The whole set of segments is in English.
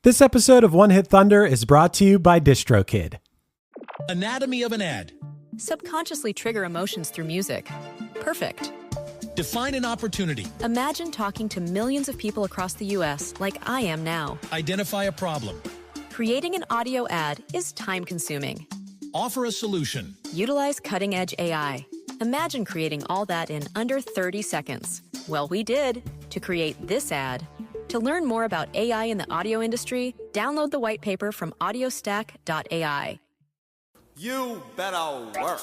This episode of One Hit Thunder is brought to you by DistroKid. Anatomy of an ad. Subconsciously trigger emotions through music. Perfect. Define an opportunity. Imagine talking to millions of people across the U.S. like I am now. Identify a problem. Creating an audio ad is time-consuming. Offer a solution. Utilize cutting-edge AI. Imagine creating all that in under 30 seconds. Well, we did to create this ad. To learn more about AI in the audio industry, download the white paper from audiostack.ai. You better work.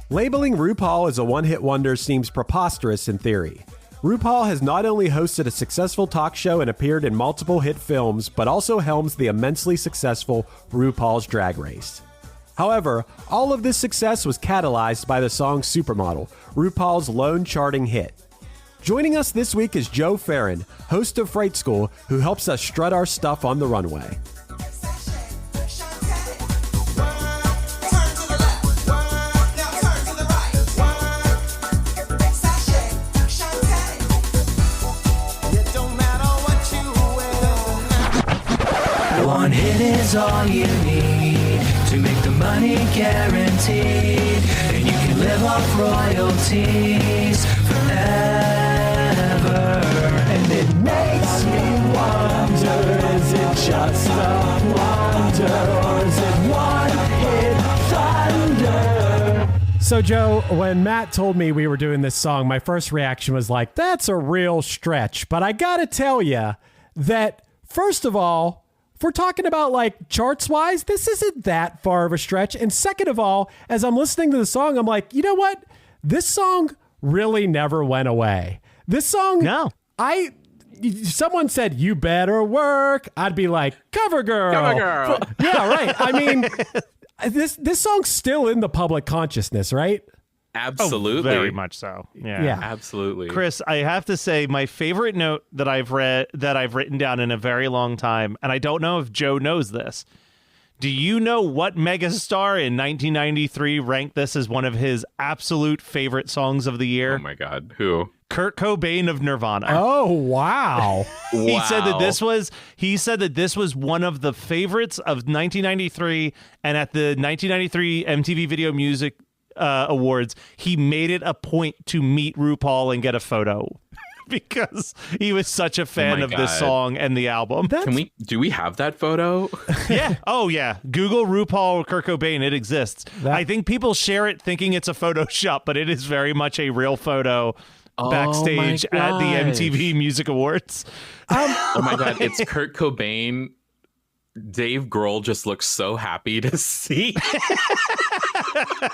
Labeling RuPaul as a one-hit wonder seems preposterous in theory. RuPaul has not only hosted a successful talk show and appeared in multiple hit films, but also helms the immensely successful RuPaul's Drag Race. However, all of this success was catalyzed by the song Supermodel, RuPaul's lone charting hit. Joining us this week is Joe Ferejan, host of Fright School, who helps us strut our stuff on the runway. One hit is all you need to make the money guaranteed, and you can live off royalties forever. And it makes me wonder, is it just a wonder, or is it one hit thunder? So Joe, when Matt told me we were doing this song, my first reaction was like, that's a real stretch. But I gotta tell you that, first of all, if we're talking about like charts wise, this isn't that far of a stretch. And second of all, as I'm listening to the song, I'm like, you know what? This song really never went away. This song, no. Someone said, you better work. I'd be like, cover girl. Cover girl. Yeah, right. I mean, this song's still in the public consciousness, right? Absolutely. Oh, very much so. Yeah. Absolutely. Chris, I have to say my favorite note that I've written down in a very long time, and I don't know if Joe knows this. Do you know what megastar in 1993 ranked this as one of his absolute favorite songs of the year? Oh my God. Who? Kurt Cobain of Nirvana. Oh, wow. He said that this was one of the favorites of 1993, and at the 1993 MTV Video Music Awards, he made it a point to meet RuPaul and get a photo because he was such a fan of this song and the album. Do we have that photo? Yeah. Oh yeah. Google RuPaul Kurt Cobain. It exists. I think people share it thinking it's a Photoshop, but it is very much a real photo backstage at the MTV Music Awards. Oh my God. It's Kurt Cobain. Dave Grohl just looks so happy to see.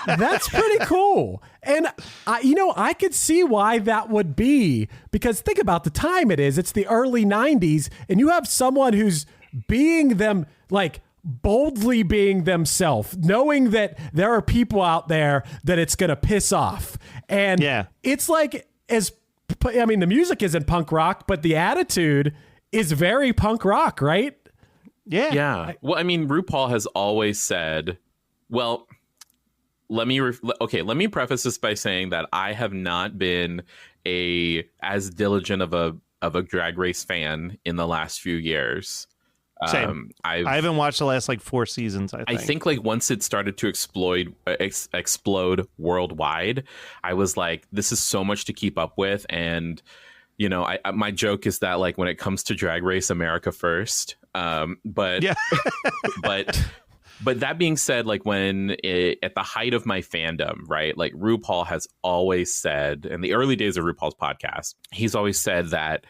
That's pretty cool. And, I could see why that would be, because think about the time it is. It's the early 90s, and you have someone who's being them, like, boldly being themselves, knowing that there are people out there that it's going to piss off. And it's like, the music isn't punk rock, but the attitude is very punk rock, right? Yeah. Yeah. Well, I mean, RuPaul has always said, well, let me preface this by saying that I have not been as diligent of a Drag Race fan in the last few years. Same. I haven't watched the last 4 seasons. I think once it started to explode worldwide, I was like, this is so much to keep up with. And my joke is that when it comes to Drag Race, America first. But that being said, at the height of my fandom, right? RuPaul has always said, in the early days of RuPaul's podcast, he's always said that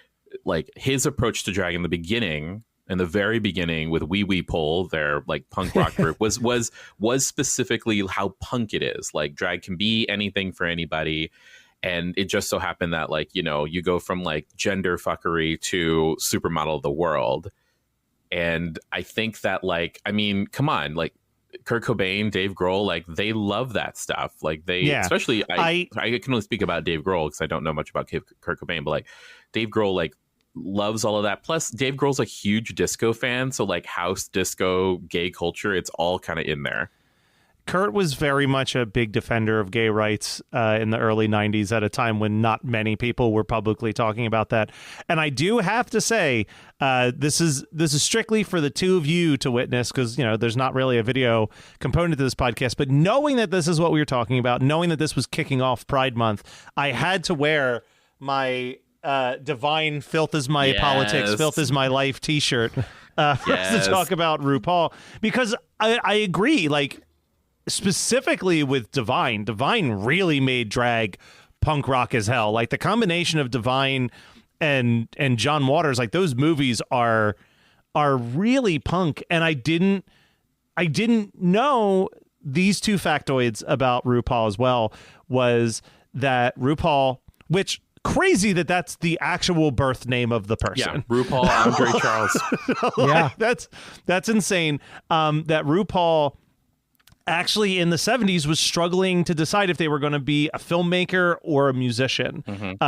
his approach to drag in the very beginning with Wee Wee Pull, their punk rock group, was specifically how punk it is. Drag can be anything for anybody. And it just so happened that you go from gender fuckery to Supermodel of the World. And I think that come on, Kurt Cobain, Dave Grohl, they love that stuff. Especially I can only speak about Dave Grohl because I don't know much about Kurt Cobain, but Dave Grohl loves all of that. Plus Dave Grohl's a huge disco fan, so house disco, gay culture, it's all kind of in there. Kurt was very much a big defender of gay rights in the early 90s at a time when not many people were publicly talking about that. And I do have to say, this is strictly for the two of you to witness, because, you know, there's not really a video component to this podcast. But knowing that this is what we were talking about, knowing that this was kicking off Pride Month, I had to wear my Divine Filth is My Politics, Filth is My Life t-shirt to talk about RuPaul, because I agree, like, specifically with Divine really made drag punk rock as hell. Like, the combination of Divine and John Waters, like, those movies are really punk. And I didn't know these two factoids about RuPaul as well, was that RuPaul, which crazy that's the actual birth name of the person. Yeah, RuPaul Andre Charles. Yeah, that's insane. That RuPaul actually in the 70s was struggling to decide if they were going to be a filmmaker or a musician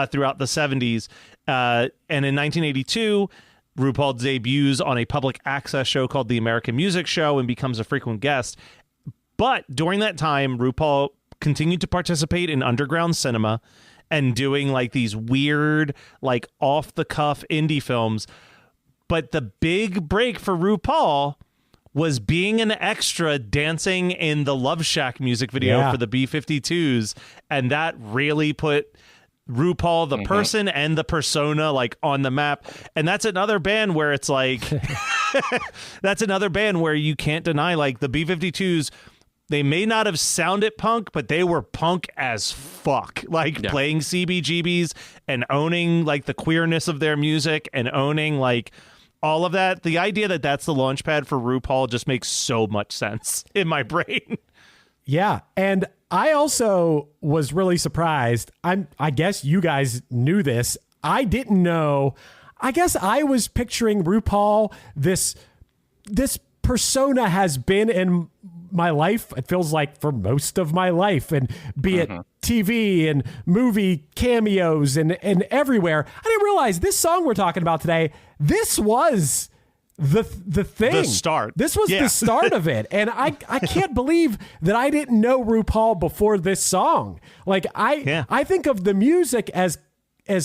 throughout the 70s. And in 1982, RuPaul debuts on a public access show called The American Music Show and becomes a frequent guest. But during that time, RuPaul continued to participate in underground cinema and doing like these weird, like off the cuff indie films. But the big break for RuPaul was being an extra dancing in the Love Shack music video for the B-52s. And that really put RuPaul, the person and the persona, like on the map. And that's another band where it's like, that's another band where you can't deny, like, the B-52s, they may not have sounded punk, but they were punk as fuck. Like, playing CBGBs and owning, like, the queerness of their music and owning, like, all of that. The idea that that's the launch pad for RuPaul just makes so much sense in my brain. Yeah. And I also was really surprised. I guess you guys knew this. I didn't know. I guess I was picturing RuPaul, this persona has been in my life, it feels like, for most of my life, and be it TV and movie cameos and everywhere. I didn't realize this song we're talking about today, this was the thing. The start. This was the start of it. And I can't believe that I didn't know RuPaul before this song. Like, I think of the music as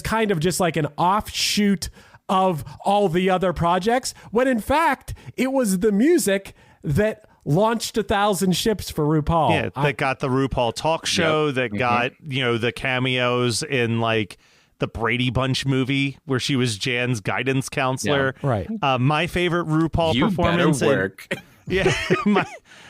kind of just like an offshoot of all the other projects, when in fact it was the music that launched 1,000 ships for RuPaul. Yeah, that got the RuPaul talk show, that got, you know, the cameos in, like, the Brady Bunch movie where she was Jan's guidance counselor. Yeah, right. My favorite RuPaul performance. Better work.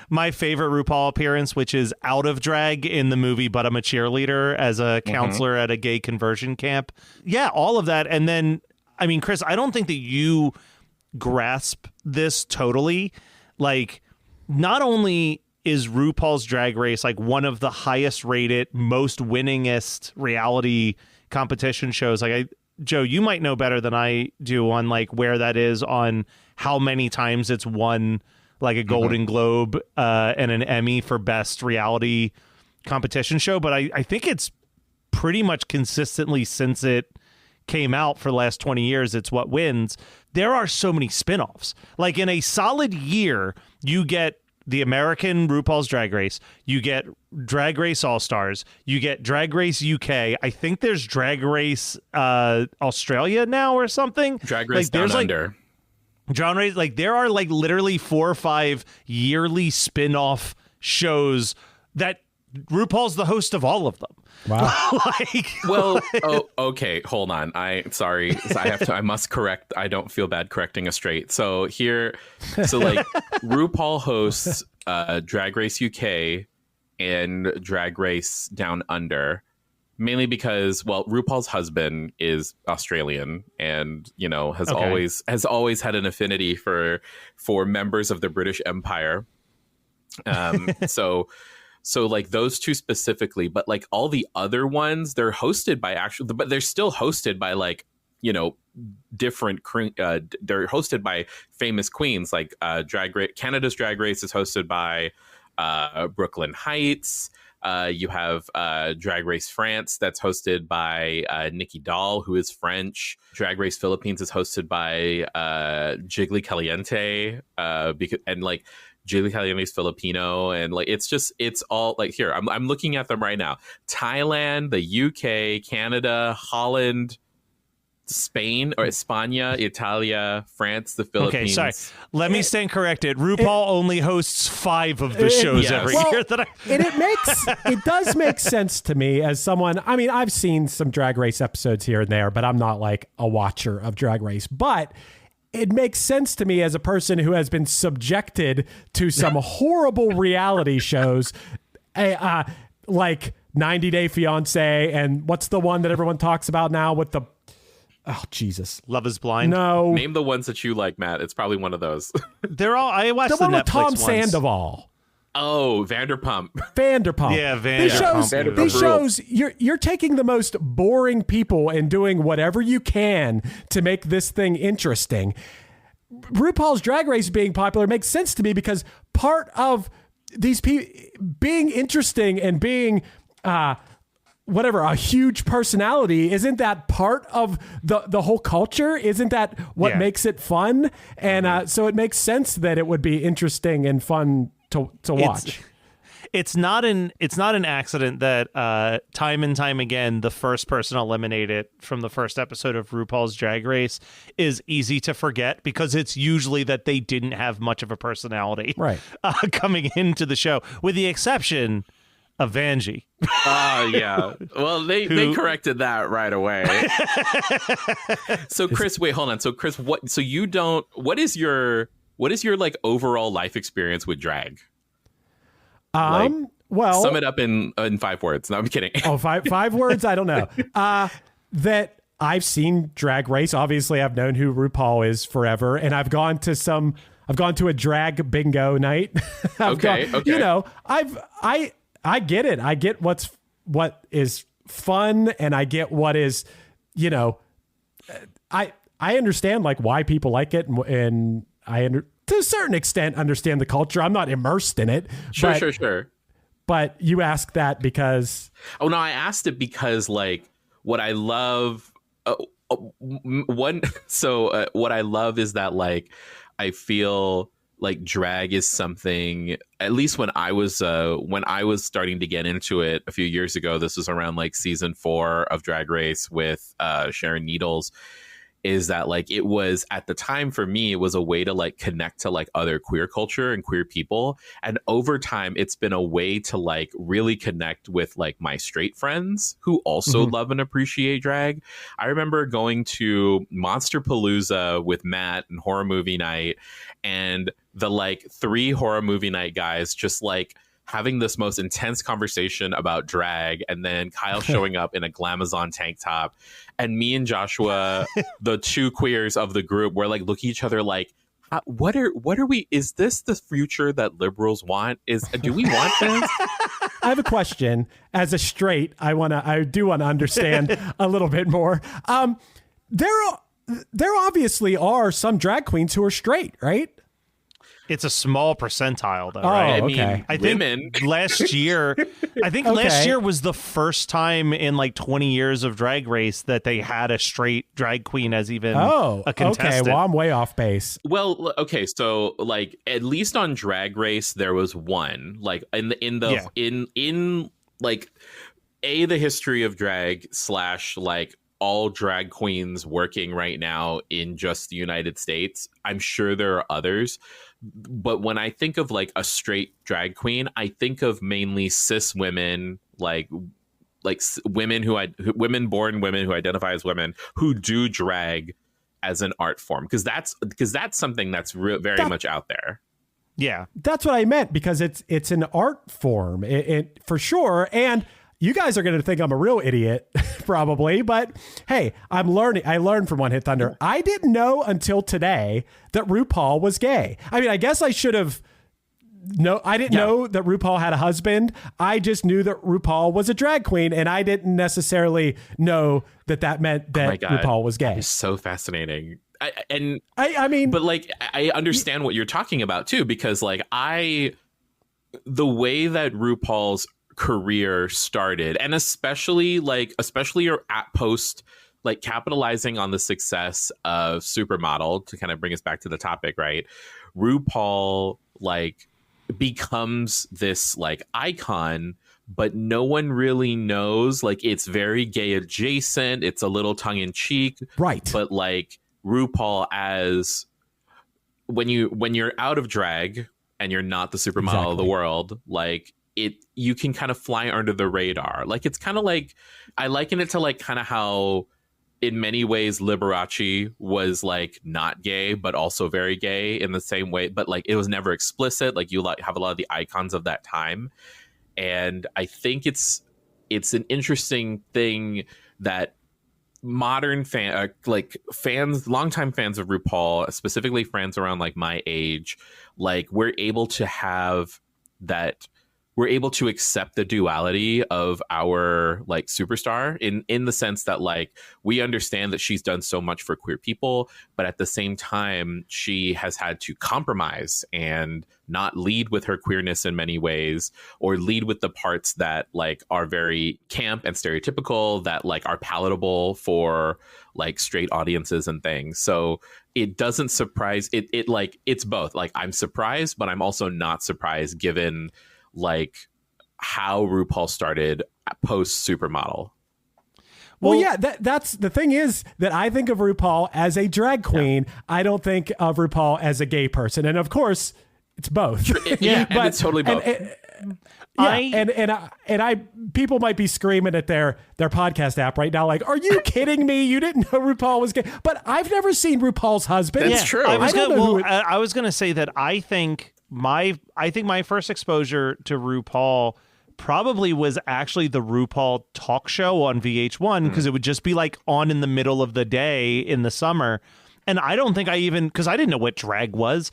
My favorite RuPaul appearance, which is out of drag in the movie But I'm a Cheerleader as a counselor at a gay conversion camp. Yeah, all of that. And then, I mean, Chris, I don't think that you grasp this totally. Like, not only is RuPaul's Drag Race like one of the highest rated, most winningest reality competition shows. Like, Joe, you might know better than I do on, like, where that is on how many times it's won, like, a Golden Globe and an Emmy for best reality competition show. But I think it's pretty much consistently, since it came out for the last 20 years, it's what wins. There are so many spinoffs. Like, in a solid year, you get the American RuPaul's Drag Race, you get Drag Race All-Stars, you get Drag Race UK. I think there's Drag Race Australia now or something. Drag Race Down Under. Drag Race, like, there are, like, literally 4 or 5 yearly spin-off shows that RuPaul's the host of all of them. Wow. Okay, hold on. I must correct. I don't feel bad correcting a straight. So like, RuPaul hosts Drag Race UK and Drag Race Down Under, mainly because, well, RuPaul's husband is Australian and, you know, has always had an affinity for members of the British Empire. So like those two specifically, but like all the other ones, they're hosted by but they're still hosted by, like, you know, different, they're hosted by famous queens. Like Canada's Drag Race is hosted by Brooklyn Heights. You have Drag Race France that's hosted by Nikki Doll, who is French. Drag Race Philippines is hosted by Jiggly Caliente. And like Julie Caliani's Filipino, and like it's all like here. I'm looking at them right now. Thailand, the UK, Canada, Holland, Spain or España, Italia, France, the Philippines. Okay, sorry. Let me stand corrected. RuPaul only hosts 5 of the shows every year that I. And it does make sense to me as someone. I mean, I've seen some Drag Race episodes here and there, but I'm not like a watcher of Drag Race. But it makes sense to me as a person who has been subjected to some horrible reality shows, like 90 Day Fiance, and what's the one that everyone talks about now with the. Oh, Jesus. Love is Blind? No. Name the ones that you like, Matt. It's probably one of those. They're all, I watched the one Netflix with Tom ones. Sandoval. Oh, Vanderpump. Yeah, Vanderpump. These shows, you're taking the most boring people and doing whatever you can to make this thing interesting. RuPaul's Drag Race being popular makes sense to me because part of these people being interesting and being a huge personality, isn't that part of the whole culture? Isn't that what makes it fun? And so it makes sense that it would be interesting and fun to watch. It's not an accident that time and time again the first person eliminated from the first episode of RuPaul's Drag Race is easy to forget because it's usually that they didn't have much of a personality coming into the show, with the exception of Vanjie. Yeah. Well, they corrected that right away. So Chris, wait, hold on. So Chris, what is your like overall life experience with drag? Well, sum it up in 5 words. No, I'm kidding. Oh, five words? I don't know. That I've seen Drag Race. Obviously, I've known who RuPaul is forever, and I've gone to a drag bingo night. Okay. You know, I get it. I get what is fun, and I get what is, you know, I understand like why people like it, and to a certain extent understand the culture. I'm not immersed in it. Sure. But you ask that because... Oh, no, I asked it because like what I love... what I love is that like I feel like drag is something, at least when I was starting to get into it a few years ago, this was around like season 4 of Drag Race with Sharon Needles, is that like it was at the time for me, it was a way to like connect to like other queer culture and queer people. And over time, it's been a way to like really connect with like my straight friends who also love and appreciate drag. I remember going to Monsterpalooza with Matt and Horror Movie Night, and the like 3 Horror Movie Night guys just like having this most intense conversation about drag, and then Kyle showing up in a Glamazon tank top, and me and Joshua, the 2 queers of the group, were like looking at each other like, what are we, is this the future that liberals want? Do we want this? I have a question. As a straight, I do want to understand a little bit more. There obviously are some drag queens who are straight, right? It's a small percentile, though, Oh, right? okay. I think last year was the first time in like 20 years of Drag Race that they had a straight drag queen as even a contestant. Okay. Well, I'm way off base. Well, okay, so like at least on Drag Race there was one, like in like the history of drag / like all drag queens working right now in just the United States. I'm sure there are others. But when I think of like a straight drag queen, I think of mainly cis women, like women born women who identify as women who do drag as an art form, because that's something that's very much out there. Yeah, that's what I meant, because it's an art form, it for sure. And you guys are going to think I'm a real idiot, probably, but hey, I'm learning. I learned from One Hit Thunder. I didn't know until today that RuPaul was gay. I mean, I guess I should have. No, I didn't know that RuPaul had a husband. I just knew that RuPaul was a drag queen, and I didn't necessarily know that meant that RuPaul was gay. It's so fascinating. I mean, but like, I understand what you're talking about too, because like the way that RuPaul's career started, and especially at post, like capitalizing on the success of Supermodel, to kind of bring us back to the topic, right? RuPaul like becomes this like icon, but no one really knows. Like, it's very gay adjacent. It's a little tongue in cheek, right? But like RuPaul, as when you're out of drag and you're not the supermodel of the world, like you can kind of fly under the radar. Like, it's kind of like, I liken it to like kind of how in many ways Liberace was like not gay but also very gay in the same way, but like it was never explicit. Like, you like have a lot of the icons of that time, and I think it's an interesting thing that modern fans, longtime fans of RuPaul, specifically fans around like my age, like we're able to accept the duality of our like superstar in the sense that like we understand that she's done so much for queer people, but at the same time she has had to compromise and not lead with her queerness in many ways, or lead with the parts that like are very camp and stereotypical, that like are palatable for like straight audiences and things. So it doesn't surprise it like it's both. Like, I'm surprised, but I'm also not surprised given like how RuPaul started post Supermodel. Well, yeah, that's the thing is that I think of RuPaul as a drag queen. Yeah. I don't think of RuPaul as a gay person. And of course, it's both. Yeah, but it's totally both. People might be screaming at their podcast app right now, like, "Are you kidding me? You didn't know RuPaul was gay?" But I've never seen RuPaul's husband. That's true. I was going to say that I think my first exposure to RuPaul probably was actually the RuPaul talk show on VH1, because it would just be like on in the middle of the day in the summer. And I don't think because I didn't know what drag was.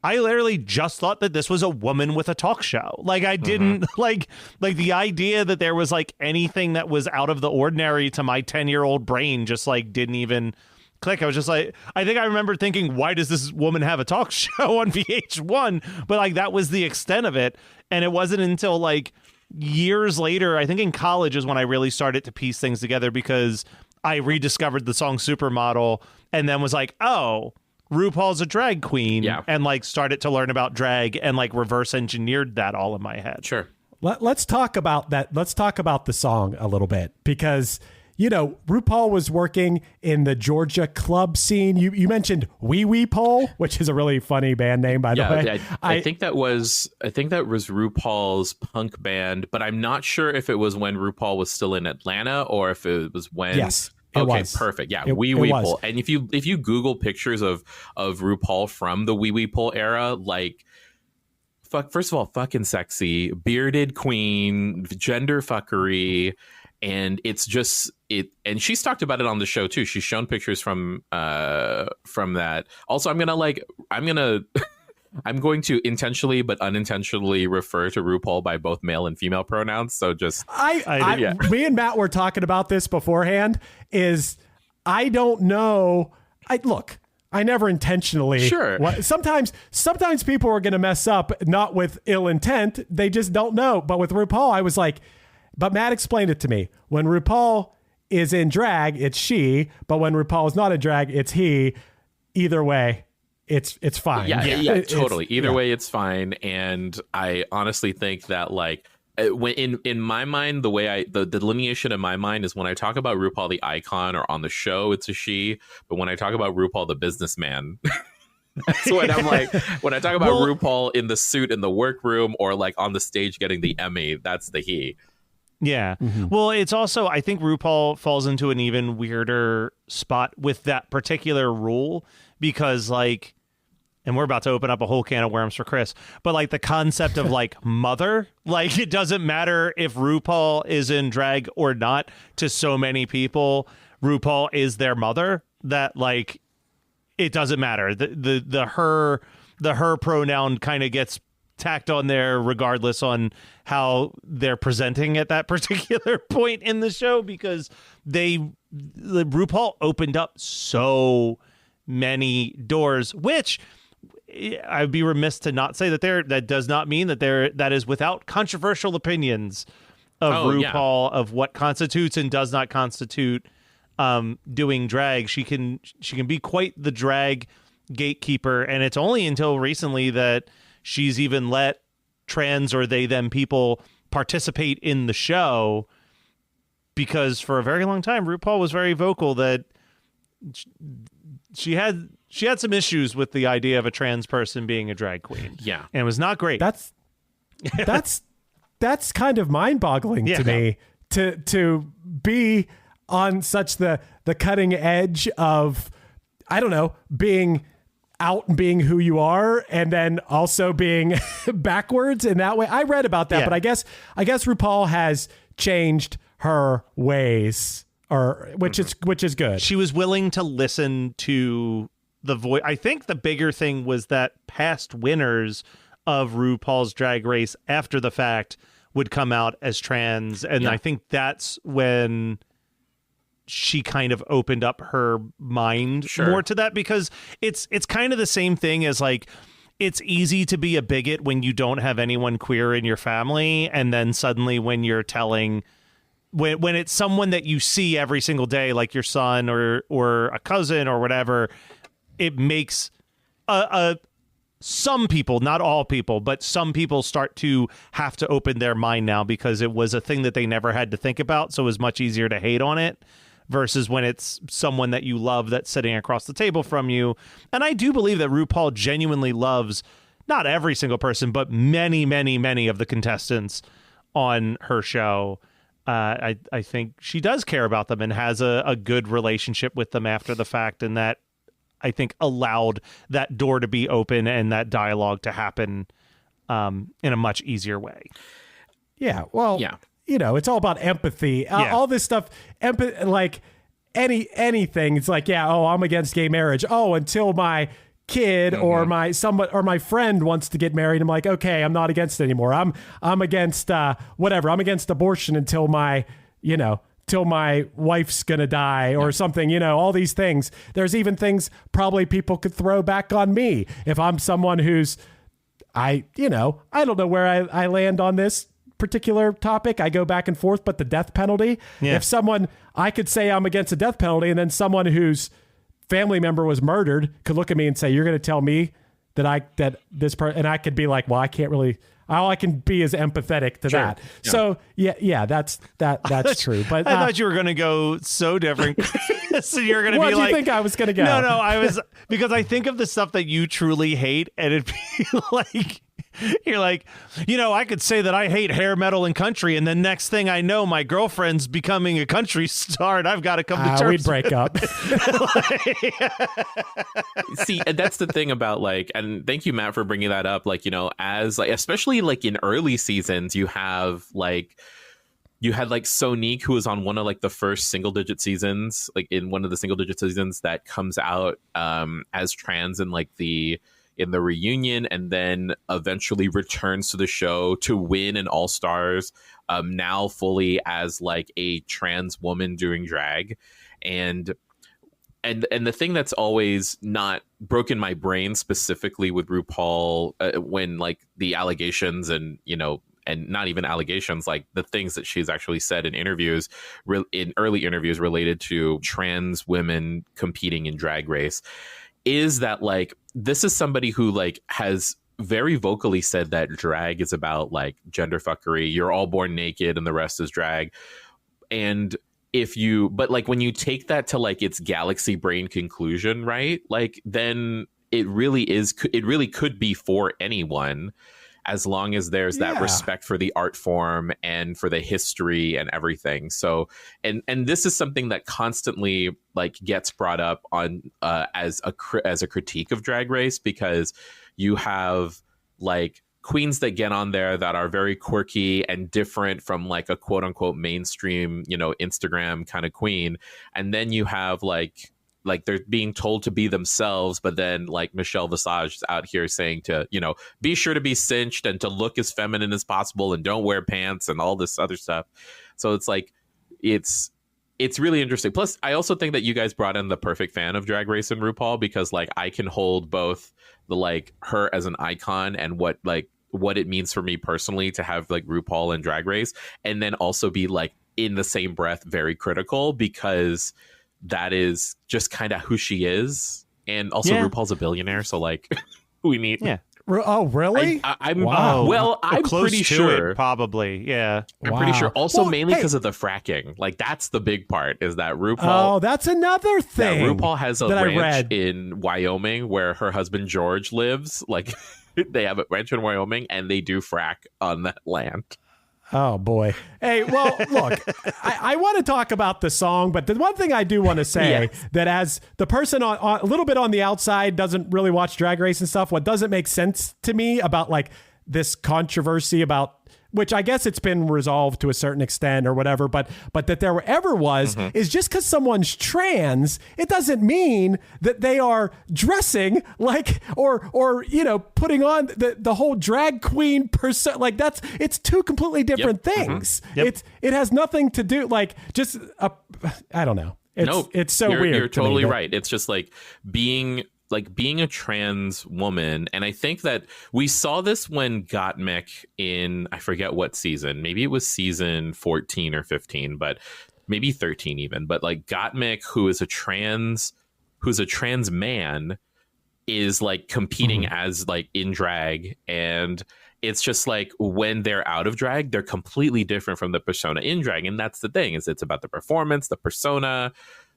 I literally just thought that this was a woman with a talk show. Like, I didn't like the idea that there was like anything that was out of the ordinary to my 10-year-old brain just like didn't even click. I was just like, I think I remember thinking, why does this woman have a talk show on VH1? But like, that was the extent of it. And it wasn't until like years later, I think in college, is when I really started to piece things together, because I rediscovered the song Supermodel and then was like, oh, RuPaul's a drag queen. Yeah. And like started to learn about drag and like reverse engineered that all in my head. Sure. Let's talk about that. Let's talk about the song a little bit, because, you know, RuPaul was working in the Georgia club scene. You mentioned Wee Wee Pole, which is a really funny band name, by the way. I think that was RuPaul's punk band, but I'm not sure if it was when RuPaul was still in Atlanta or if it was when. Yes. Okay, perfect. Yeah, Wee Wee Pole. And if you Google pictures of RuPaul from the Wee Wee Pole era, like, first of all, fucking sexy, bearded queen, gender fuckery. And it's just it, and she's talked about it on the show too. She's shown pictures from that. Also, I'm going to intentionally but unintentionally refer to RuPaul by both male and female pronouns. So just me and Matt were talking about this beforehand. I don't know. I never intentionally. Sure. Sometimes people are going to mess up, not with ill intent. They just don't know. But with RuPaul, I was like. But Matt explained it to me. When RuPaul is in drag, it's she. But when RuPaul is not in drag, it's he. Either way, it's fine. Yeah, totally. Either way, it's fine. And I honestly think that, like, when in my mind, the delineation in my mind is when I talk about RuPaul the icon or on the show, it's a she. But when I talk about RuPaul the businessman. That's what I'm like. When I talk about RuPaul in the suit in the workroom or like on the stage getting the Emmy, that's the he. Yeah. Mm-hmm. Well, it's also, I think RuPaul falls into an even weirder spot with that particular rule, because like, and we're about to open up a whole can of worms for Chris, but like the concept of like mother, like it doesn't matter if RuPaul is in drag or not. To so many people, RuPaul is their mother, that like, it doesn't matter. The her pronoun kind of gets tacked on there regardless on how they're presenting at that particular point in the show, because RuPaul opened up so many doors, which I'd be remiss to not say that does not mean that is without controversial opinions of RuPaul of what constitutes and does not constitute doing drag. She can be quite the drag gatekeeper, and it's only until recently that she's even let trans or they them people participate in the show, because for a very long time RuPaul was very vocal that she had some issues with the idea of a trans person being a drag queen. Yeah. And it was not great. That's kind of mind-boggling to me to be on such the cutting edge of, I don't know, being out and being who you are, and then also being backwards in that way. I read about that, but I guess RuPaul has changed her ways, or which is good. She was willing to listen to the voice. I think the bigger thing was that past winners of RuPaul's Drag Race after the fact would come out as trans, and I think that's when she kind of opened up her mind more to that, because it's kind of the same thing as like, it's easy to be a bigot when you don't have anyone queer in your family, and then suddenly when you're telling when it's someone that you see every single day, like your son or a cousin or whatever, it makes some people, not all people, but some people start to have to open their mind now, because it was a thing that they never had to think about, so it was much easier to hate on it. Versus when it's someone that you love that's sitting across the table from you. And I do believe that RuPaul genuinely loves not every single person, but many, many, many of the contestants on her show. I think she does care about them and has a good relationship with them after the fact. And that, I think, allowed that door to be open and that dialogue to happen in a much easier way. Yeah, well... Yeah. You know, it's all about empathy. All this stuff, like anything. It's like, I'm against gay marriage. Oh, until my kid or my friend wants to get married, I'm like, okay, I'm not against it anymore. I'm against whatever. I'm against abortion until till my wife's gonna die or something. All these things. There's even things probably people could throw back on me if I'm someone who's, I don't know where I land on this particular topic. I go back and forth, but the death penalty, if someone, I could say I'm against the death penalty, and then someone whose family member was murdered could look at me and say, you're going to tell me that this person, and I could be like, well, I can't really, all I can be is empathetic to that. Yeah. So that's true. But I thought you were going to go so different. So you're going to be like, what do you think I was going to go? No, I was, because I think of the stuff that you truly hate, and it'd be like, you're like, I could say that I hate hair metal and country, and the next thing I know, my girlfriend's becoming a country star, and I've got to come to terms. We'd break up. See, and that's the thing about and thank you, Matt, for bringing that up. As especially in early seasons, you had Sonique, who was on one of the first single digit seasons, in one of the single digit seasons that comes out as trans in the reunion, and then eventually returns to the show to win an All Stars, now fully as a trans woman doing drag. And the thing that's always not broken my brain specifically with RuPaul, when the allegations and not even allegations, the things that she's actually said in interviews, in early interviews related to trans women competing in Drag Race, is that this is somebody who has very vocally said that drag is about gender fuckery. You're all born naked and the rest is drag. And when you take that to its galaxy brain conclusion, right? Then it really could be for anyone, as long as there's that respect for the art form and for the history and everything. So, and this is something that constantly gets brought up on as a critique of Drag Race, because you have queens that get on there that are very quirky and different from a quote unquote mainstream, Instagram kind of queen. And then you have they're being told to be themselves, but then Michelle Visage is out here saying to, be sure to be cinched and to look as feminine as possible and don't wear pants and all this other stuff. So it's really interesting. Plus, I also think that you guys brought in the perfect fan of Drag Race and RuPaul, because I can hold both the her as an icon and what it means for me personally to have RuPaul and Drag Race, and then also be in the same breath very critical, because that is just kind of who she is. And also RuPaul's a billionaire, so we need Oh, really? I'm Wow. well. I'm close pretty to sure. it, probably. Yeah. I'm pretty sure. Also, Well, mainly hey. because of the fracking. Like that's the big part. Is that RuPaul? Oh, that's another thing. Yeah, RuPaul has a that I ranch read. in Wyoming where her husband George lives. Like they have a ranch in Wyoming, and they do frack on that land. Oh, boy. Hey, well, look, I want to talk about the song, but the one thing I do want to say that as the person on a little bit on the outside doesn't really watch Drag Race and stuff, what doesn't make sense to me about like this controversy about, which I guess it's been resolved to a certain extent or whatever, but that there ever was is just because someone's trans, it doesn't mean that they are dressing like or you know putting on the whole drag queen person. Like it's two completely different things. Yep. It has nothing to do like just I don't know. It's so weird. You're to me totally that- right. It's just like being a trans woman. And I think that we saw this when Gottmik in, I forget what season, maybe it was season 14 or 15, but maybe 13 even. But like Gottmik, who's a trans man, is like competing as like in drag. And it's just like when they're out of drag, they're completely different from the persona in drag. And that's the thing, is it's about the performance, the persona,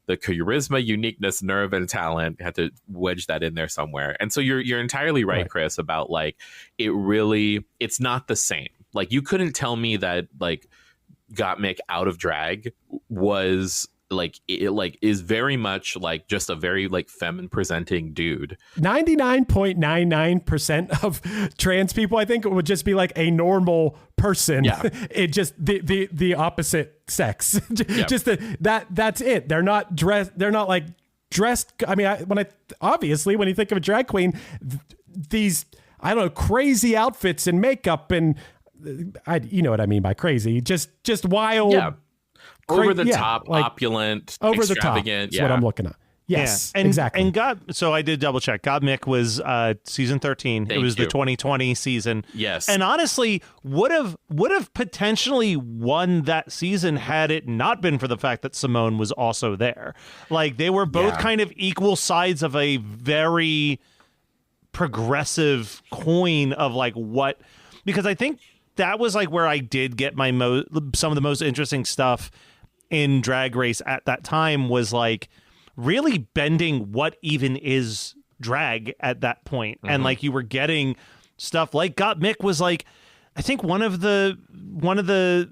the charisma, uniqueness, nerve, and talent. Had to wedge that in there somewhere. And so you're entirely right, Chris, about like it's not the same. Like you couldn't tell me that like Gottmik out of drag was like is very much like just a very like femme presenting dude. 99.99% of trans people, I think, would just be like a normal person. Yeah. It just the opposite sex. Yep. Just that's it. They're not dressed. They're not like dressed. I mean, obviously when you think of a drag queen, these I don't know crazy outfits and makeup and you know what I mean by crazy. Just wild. Yeah. Over the top, like, opulent, over the top. extravagant. That's what I'm looking at. Yes, and, exactly. And so I did double check. Gottmik was season 13. Thank it was you. the 2020 season. Yes. And honestly, would have potentially won that season had it not been for the fact that Simone was also there. Like they were both kind of equal sides of a very progressive coin of like what, because I think that was like where I did get my some of the most interesting stuff in Drag Race at that time was like really bending what even is drag at that point. And like you were getting stuff like Gottmik was like, I think one of the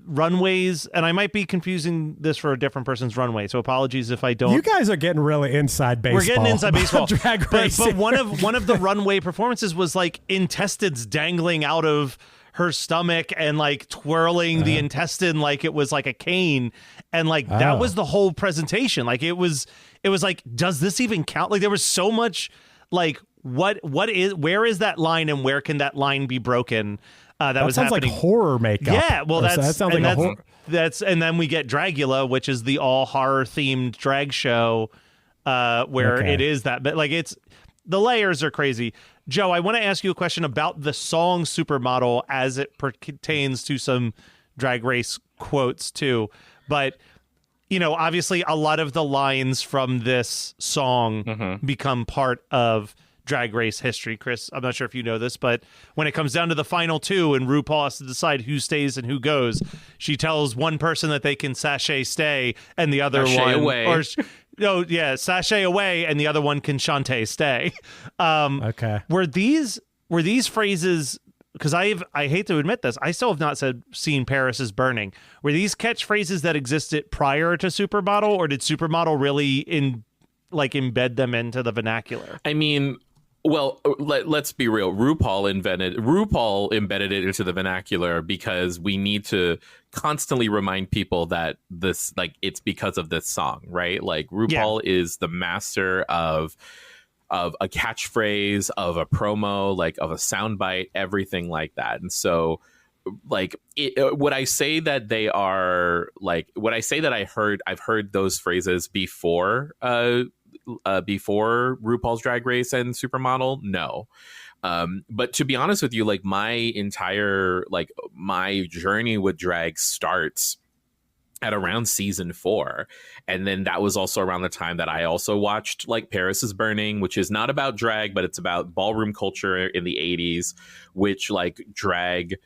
runways, and I might be confusing this for a different person's runway, so apologies if I don't. You guys are getting really inside baseball. We're getting inside baseball. Drag Race. But one of the runway performances was like intestines dangling out of her stomach and like twirling the intestine like it was like a cane, and like that was the whole presentation. Like it was like, does this even count? Like there was so much like where is that line and where can that line be broken? That was sounds happening. Like horror makeup. Yeah, well that sounds like a horror. And then we get Dragula, which is the all horror themed drag show where it is that, but like the layers are crazy. Joe, I want to ask you a question about the song Supermodel as it pertains to some Drag Race quotes too. But, you know, obviously a lot of the lines from this song become part of Drag Race history. Chris, I'm not sure if you know this, but when it comes down to the final two and RuPaul has to decide who stays and who goes, she tells one person that they can sachet stay and the other Sashay one away. sachet away and the other one can Shantae stay. Okay. Were these phrases, because I hate to admit this, I still have not seen Paris is burning. Were these catchphrases that existed prior to Supermodel, or did Supermodel really embed them into the vernacular? I mean, well, let's be real. RuPaul embedded it into the vernacular because we need to constantly remind people that this, like, it's because of this song, right? Like RuPaul is the master of a catchphrase, of a promo, like of a soundbite, everything like that. And so, like, would I say that they are like? Would I say that I've heard those phrases before? Before RuPaul's Drag Race and Supermodel? No. But to be honest with you, like my entire, like my journey with drag starts at around season 4. And then that was also around the time that I also watched like Paris is Burning, which is not about drag, but it's about ballroom culture in the 80s, which like drag,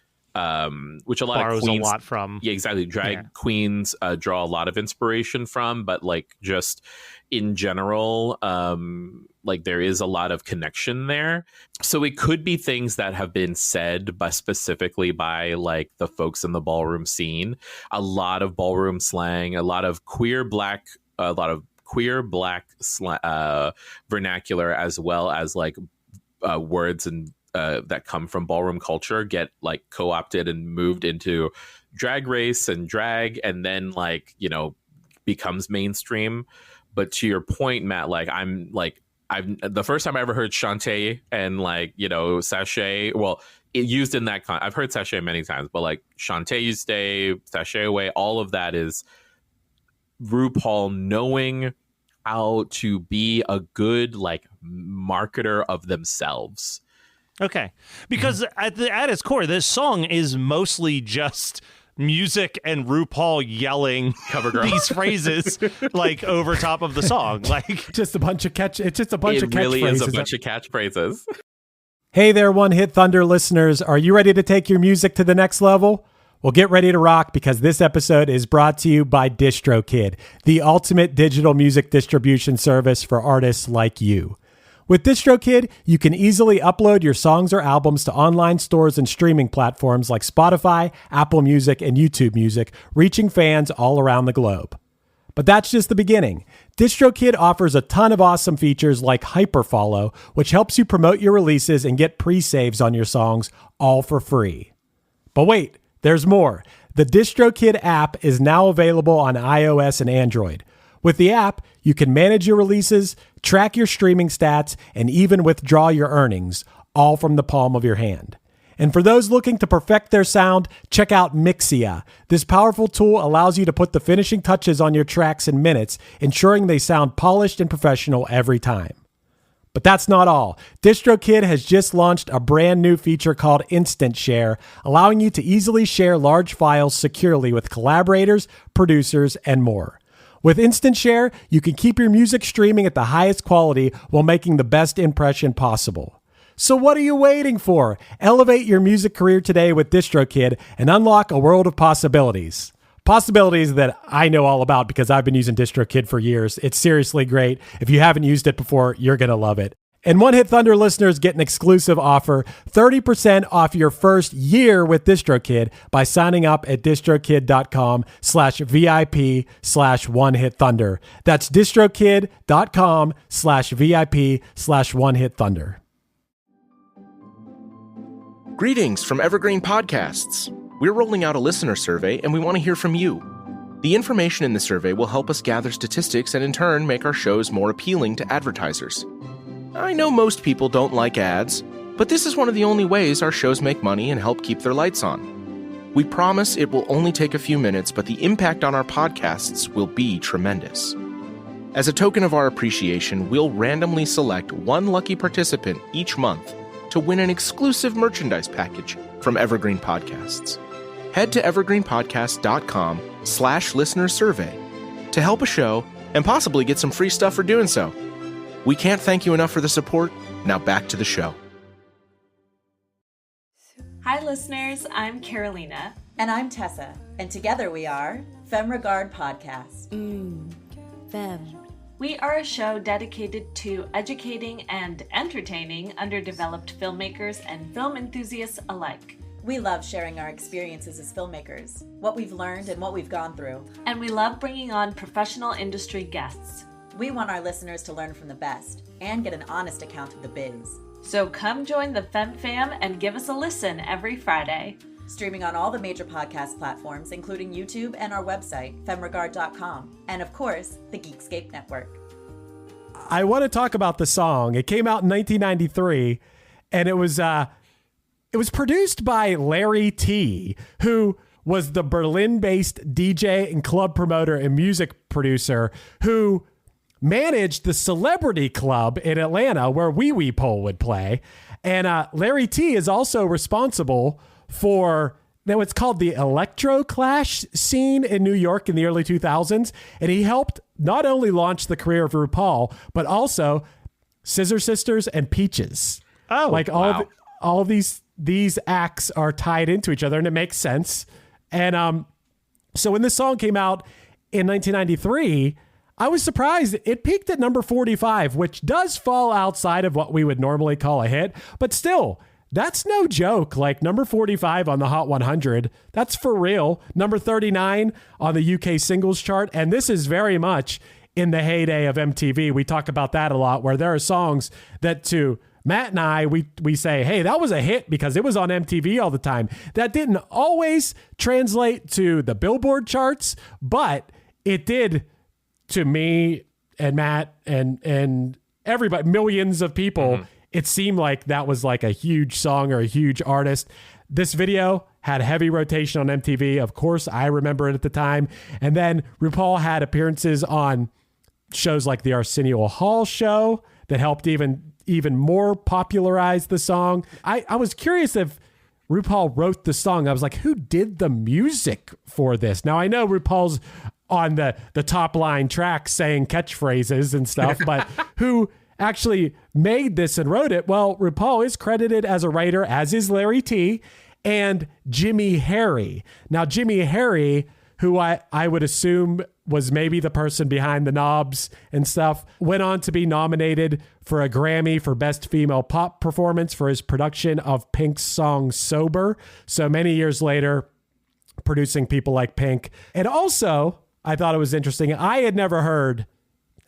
which a lot borrows of queens, a lot from. Yeah, exactly. Drag queens draw a lot of inspiration from, but like just in general, like there is a lot of connection there. So it could be things that have been said by specifically by like the folks in the ballroom scene, a lot of ballroom slang, a lot of queer black vernacular, as well as like words and that come from ballroom culture get like co-opted and moved into Drag Race and drag, and then like, you know, becomes mainstream. But to your point, Matt, like I've the first time I ever heard Shantae and like, you know, sachet, well, it used in that I've heard sachet many times, but like Shantae you stay, sachet away, all of that is RuPaul knowing how to be a good like marketer of themselves. Okay, because at its core, this song is mostly just music and RuPaul yelling Cover girl. these phrases like over top of the song, like Just a bunch of catch. It's just a bunch of It really catchphrases. is a bunch of catchphrases. Hey there, One Hit Thunder listeners. Are you ready to take your music to the next level? Well, get ready to rock, because this episode is brought to you by DistroKid, the ultimate digital music distribution service for artists like you. With DistroKid, you can easily upload your songs or albums to online stores and streaming platforms like Spotify, Apple Music, and YouTube Music, reaching fans all around the globe. But that's just the beginning. DistroKid offers a ton of awesome features like Hyperfollow, which helps you promote your releases and get pre-saves on your songs, all for free. But wait, there's more. The DistroKid app is now available on iOS and Android. With the app, you can manage your releases, track your streaming stats, and even withdraw your earnings, all from the palm of your hand. And for those looking to perfect their sound, check out Mixia. This powerful tool allows you to put the finishing touches on your tracks in minutes, ensuring they sound polished and professional every time. But that's not all. DistroKid has just launched a brand new feature called Instant Share, allowing you to easily share large files securely with collaborators, producers, and more. With Instant Share, you can keep your music streaming at the highest quality while making the best impression possible. So what are you waiting for? Elevate your music career today with DistroKid and unlock a world of possibilities. Possibilities that I know all about because I've been using DistroKid for years. It's seriously great. If you haven't used it before, you're going to love it. And One Hit Thunder listeners get an exclusive offer, 30% off your first year with DistroKid by signing up at distrokid.com/VIP/OneHitThunder. That's distrokid.com/VIP/OneHitThunder. Greetings from Evergreen Podcasts. We're rolling out a listener survey, and we want to hear from you. The information in the survey will help us gather statistics and in turn make our shows more appealing to advertisers. I know most people don't like ads, but this is one of the only ways our shows make money and help keep their lights on. We promise it will only take a few minutes, but the impact on our podcasts will be tremendous. As a token of our appreciation, we'll randomly select one lucky participant each month to win an exclusive merchandise package from Evergreen Podcasts. Head to evergreenpodcast.com/listenersurvey to help a show and possibly get some free stuff for doing so. We can't thank you enough for the support. Now back to the show. Hi listeners, I'm Carolina. And I'm Tessa, and together we are Femme Regard Podcast. Femme. We are a show dedicated to educating and entertaining underdeveloped filmmakers and film enthusiasts alike. We love sharing our experiences as filmmakers, what we've learned and what we've gone through. And we love bringing on professional industry guests. We want our listeners to learn from the best and get an honest account of the biz. So come join the Femme Fam and give us a listen every Friday. Streaming on all the major podcast platforms, including YouTube and our website, femregard.com, and of course, the Geekscape Network. I want to talk about the song. It came out in 1993, and it was produced by Larry T, who was the Berlin-based DJ and club promoter and music producer who managed the Celebrity Club in Atlanta where Wee Wee Pole would play. And Larry T is also responsible for Now, it's called the Electro Clash scene in New York in the early 2000s. And he helped not only launch the career of RuPaul, but also Scissor Sisters and Peaches. Oh, like all these acts are tied into each other, and it makes sense. And so when this song came out in 1993, I was surprised. It peaked at number 45, which does fall outside of what we would normally call a hit, but still, that's no joke. Like number 45 on the Hot 100, that's for real. Number 39 on the UK singles chart. And this is very much in the heyday of MTV. We talk about that a lot, where there are songs that to Matt and I, we say, hey, that was a hit because it was on MTV all the time. That didn't always translate to the Billboard charts, but it did to me and Matt and everybody, millions of people. It seemed like that was like a huge song or a huge artist. This video had heavy rotation on MTV. Of course, I remember it at the time. And then RuPaul had appearances on shows like the Arsenio Hall show that helped even more popularize the song. I was curious if RuPaul wrote the song. I was like, who did the music for this? Now, I know RuPaul's on the top line track saying catchphrases and stuff, but who actually made this and wrote it? Well, RuPaul is credited as a writer, as is Larry T. and Jimmy Harry. Now, Jimmy Harry, who I would assume was maybe the person behind the knobs and stuff, went on to be nominated for a Grammy for Best Female Pop Performance for his production of Pink's song Sober. So many years later, producing people like Pink. And also, I thought it was interesting. I had never heard,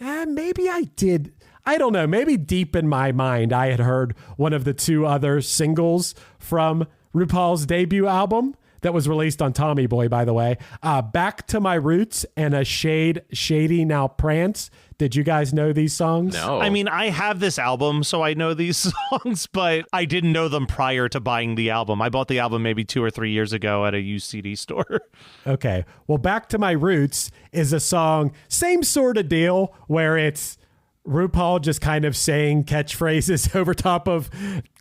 maybe I did. I don't know. Maybe deep in my mind, I had heard one of the two other singles from RuPaul's debut album that was released on Tommy Boy, by the way. Back to My Roots and A Shade Shady Now Prance. Did you guys know these songs? No. I mean, I have this album, so I know these songs, but I didn't know them prior to buying the album. I bought the album maybe 2 or 3 years ago at a used CD store. Okay. Well, Back to My Roots is a song, same sort of deal, where it's RuPaul just kind of saying catchphrases over top of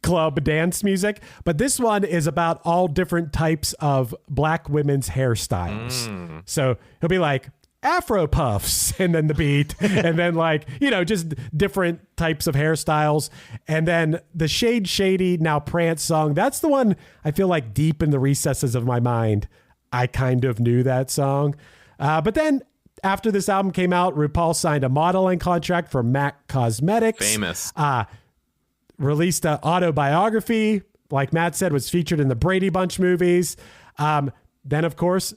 club dance music. But this one is about all different types of black women's hairstyles. So he'll be like, Afro puffs, and then the beat, and then like, just different types of hairstyles. And then the Shade Shady Now Prance song, that's the one I feel like deep in the recesses of my mind, I kind of knew that song. But then after this album came out, RuPaul signed a modeling contract for MAC Cosmetics. Famous. Released an autobiography, like Matt said, was featured in the Brady Bunch movies. Then, of course,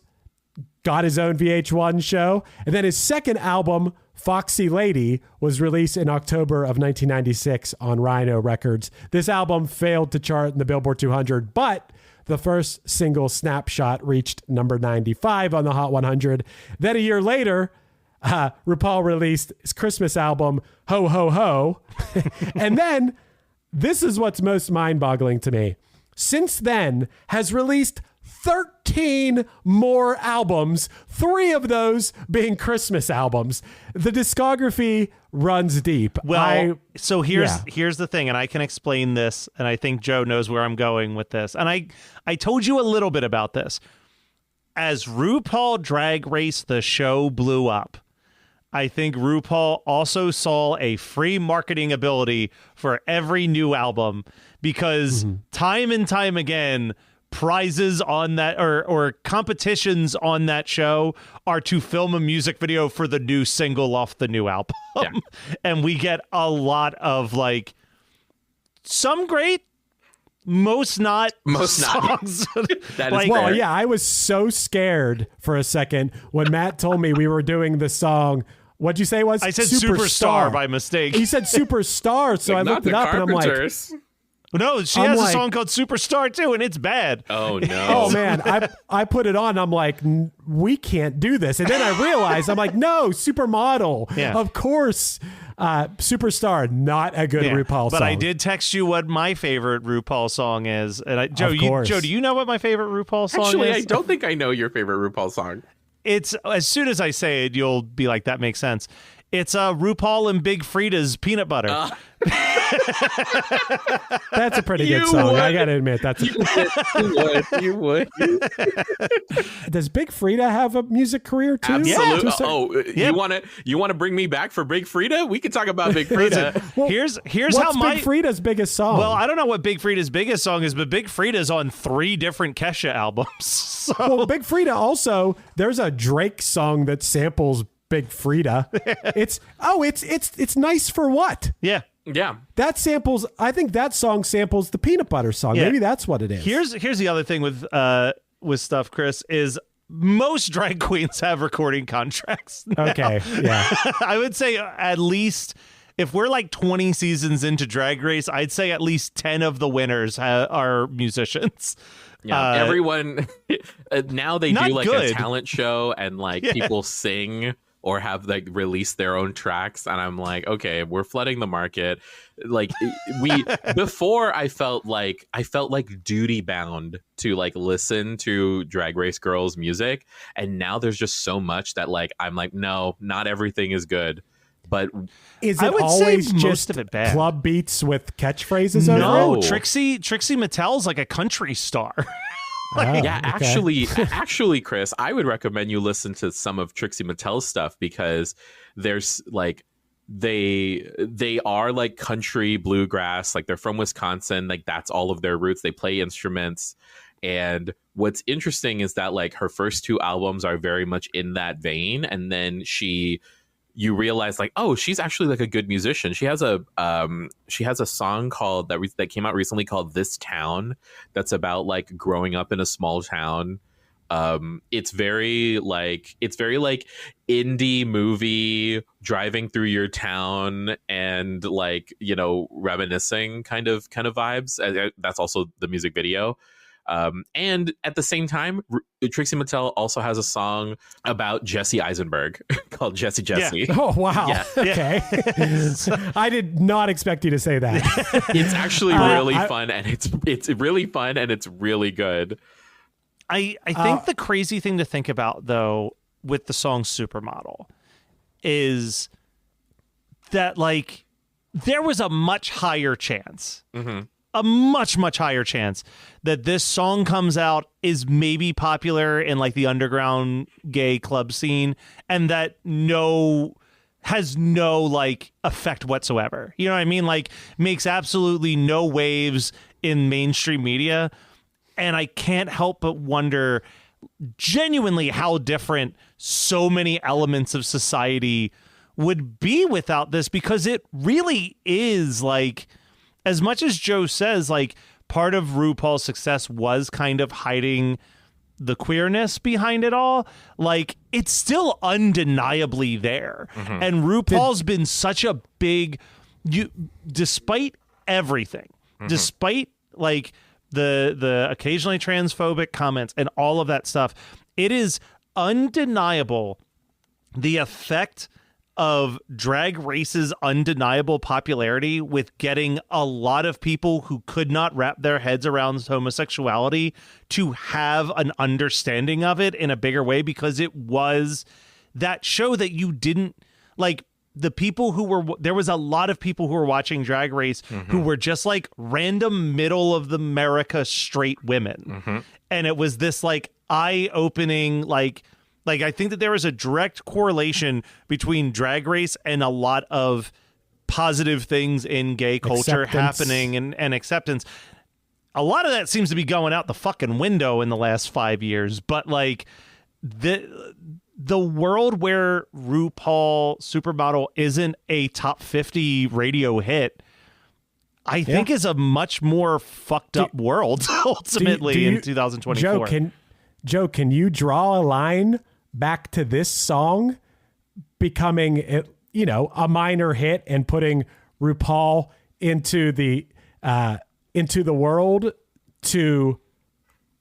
got his own VH1 show. And then his second album, Foxy Lady, was released in October of 1996 on Rhino Records. This album failed to chart in the Billboard 200, but the first single, Snapshot, reached number 95 on the Hot 100. Then a year later, RuPaul released his Christmas album, Ho Ho Ho. And then, this is what's most mind-boggling to me. Since then, has released 13 more albums, 3 of those being Christmas albums. The discography runs deep. Well, so here's the thing, and I can explain this, and I think Joe knows where I'm going with this. And I told you a little bit about this. As RuPaul Drag Race, the show, blew up, I think RuPaul also saw a free marketing ability for every new album, because time and time again, prizes on that or competitions on that show are to film a music video for the new single off the new album. Yeah. And we get a lot of like some great, most not songs. That is fair. Well, yeah, I was so scared for a second when Matt told me we were doing the song. What'd you say it was? I said Superstar by mistake. He said Superstar, so like, I looked it up and I'm like, no, she has a song called Superstar too, and it's bad. Oh no! Oh man, I put it on. I'm like, we can't do this, and then I realized I'm like, no, Supermodel, of course, Superstar, not a good RuPaul song. But I did text you what my favorite RuPaul song is, and Joe, do you know what my favorite RuPaul song is? Actually, I don't think I know your favorite RuPaul song. It's, as soon as I say it, you'll be like, that makes sense. It's RuPaul and Big Frida's Peanut Butter. That's a pretty good song. I gotta admit, You would. Does Big Frida have a music career too? Absolutely. You want to bring me back for Big Frida? We can talk about Big Frida. Well, here's what's how Big Frida's biggest song? Well, I don't know what Big Frida's biggest song is, but Big Frida's on 3 different Kesha albums. So. Well, Big Frida also, there's a Drake song that samples Big Frida. It's Nice for What? Yeah. Yeah. That samples, I think that song samples the Peanut Butter song. Yeah. Maybe that's what it is. Here's the other thing with stuff, Chris, is most drag queens have recording contracts now. Okay, yeah. I would say at least, if we're like 20 seasons into Drag Race, I'd say at least 10 of the winners are musicians. Yeah, everyone, now they do like good. a talent show and like people sing or have like released their own tracks, and I'm like, okay, we're flooding the market. Like before I felt like duty bound to like listen to Drag Race girls music, and now there's just so much that like I'm like, no, not everything is good. But is I it would always say most just of it bad. club beats with catchphrases over No, it? Trixie Mattel's like a country star. Actually, Chris, I would recommend you listen to some of Trixie Mattel's stuff, because there's like they are like country bluegrass, like they're from Wisconsin, like that's all of their roots. They play instruments, and what's interesting is that like her first 2 albums are very much in that vein, and then you realize like, oh, she's actually like a good musician. She has a song called that came out recently called This Town, that's about like growing up in a small town. It's very like indie movie, driving through your town and like, you know, reminiscing kind of vibes. That's also the music video. And at the same time, Trixie Mattel also has a song about Jesse Eisenberg called Jesse. Yeah. Oh, wow. Yeah. Okay. I did not expect you to say that. It's actually really fun, and it's really fun, and it's really good. I think the crazy thing to think about, though, with the song Supermodel is that, like, there was a much higher chance, a much, much higher chance that this song comes out, is maybe popular in, like, the underground gay club scene, and that has no, like, effect whatsoever. You know what I mean? Like, makes absolutely no waves in mainstream media. And I can't help but wonder genuinely how different so many elements of society would be without this, because it really is, like, as much as Joe says, like, part of RuPaul's success was kind of hiding the queerness behind it all. Like, it's still undeniably there. And RuPaul's been such a big, despite everything, despite, like, the occasionally transphobic comments and all of that stuff, it is undeniable the effect of Drag Race's undeniable popularity with getting a lot of people who could not wrap their heads around homosexuality to have an understanding of it in a bigger way, because it was that show that you didn't like. The people there was a lot of people who were watching Drag Race who were just like random middle of the America straight women. And it was this like eye-opening, like I think that there is a direct correlation between Drag Race and a lot of positive things in gay culture happening and acceptance. A lot of that seems to be going out the fucking window in the last 5 years, but like the world where RuPaul Supermodel isn't a top 50 radio hit, I think is a much more fucked up world ultimately in 2024. Joe, can you draw a line back to this song becoming, a minor hit and putting RuPaul into the world to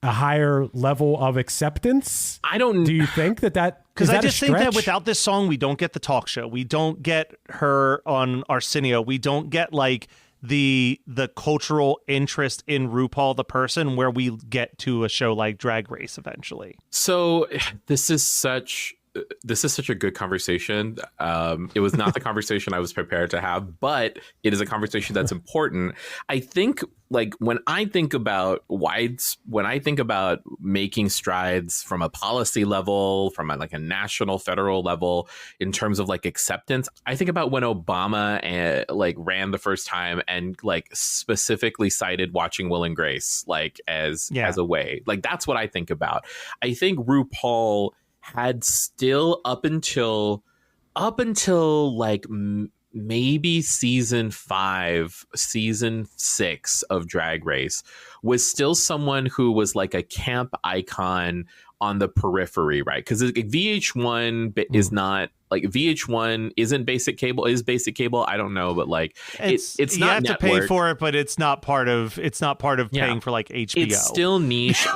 a higher level of acceptance? Do you think that because I just think that without this song, we don't get the talk show. We don't get her on Arsenio. We don't get like the cultural interest in RuPaul the person, where we get to a show like Drag Race eventually. So this is such this is such a good conversation. It was not the conversation I was prepared to have, but it is a conversation that's important. I think like when I think about making strides from a policy level, from like a national federal level in terms of like acceptance, I think about when Obama like ran the first time and like specifically cited Watching Will and Grace like as a way. Like that's what I think about. I think RuPaul had still up until like maybe season 5, season 6 of Drag Race was still someone who was like a camp icon on the periphery, right? Because VH1 is not like VH1 isn't basic cable. Is basic cable? I don't know, but like it's you not have network. to pay for it, but it's not part of paying for like HBO. It's still niche,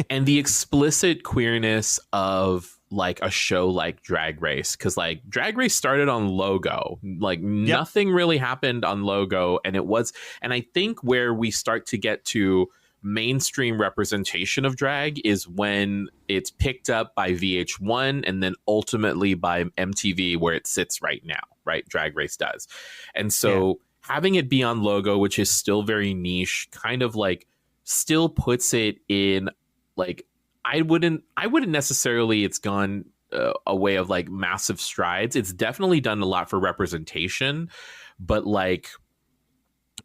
and the explicit queerness of like a show like Drag Race, because like Drag Race started on Logo, like nothing really happened on Logo, and I think where we start to get to mainstream representation of drag is when it's picked up by VH1 and then ultimately by MTV, where it sits right now, right? Drag Race does. And so having it be on Logo, which is still very niche, kind of like still puts it in like, I wouldn't necessarily, it's gone a way of like massive strides. It's definitely done a lot for representation, but like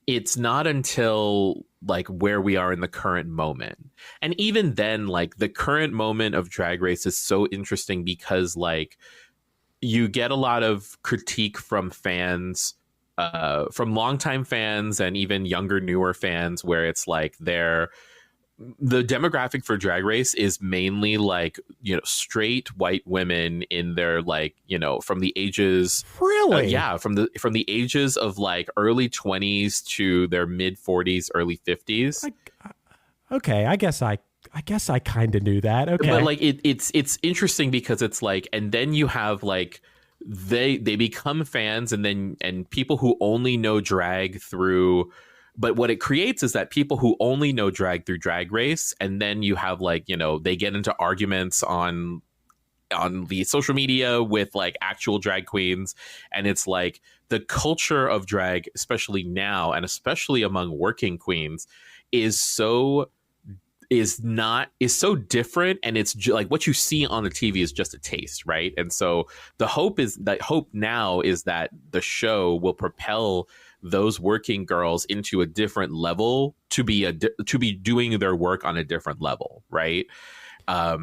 it's not until like where we are in the current moment. And even then, like the current moment of Drag Race is so interesting because like you get a lot of critique from fans, from longtime fans and even younger, newer fans, where it's like the demographic for Drag Race is mainly like, you know, straight white women in their like, you know, from the ages from the ages of like early 20s to their mid 40s, early 50s. Okay, I guess I kind of knew that. Okay, but like it's interesting because it's like, and then you have like they become fans, and people who only know drag through. But what it creates is that people who only know drag through Drag Race, and then you have like, you know, they get into arguments on the social media with like actual drag queens. And it's like the culture of drag, especially now, and especially among working queens, is so different. And it's like what you see on the TV is just a taste, right? And so the hope now is that the show will propel those working girls into a different level to be doing their work on a different level, right? But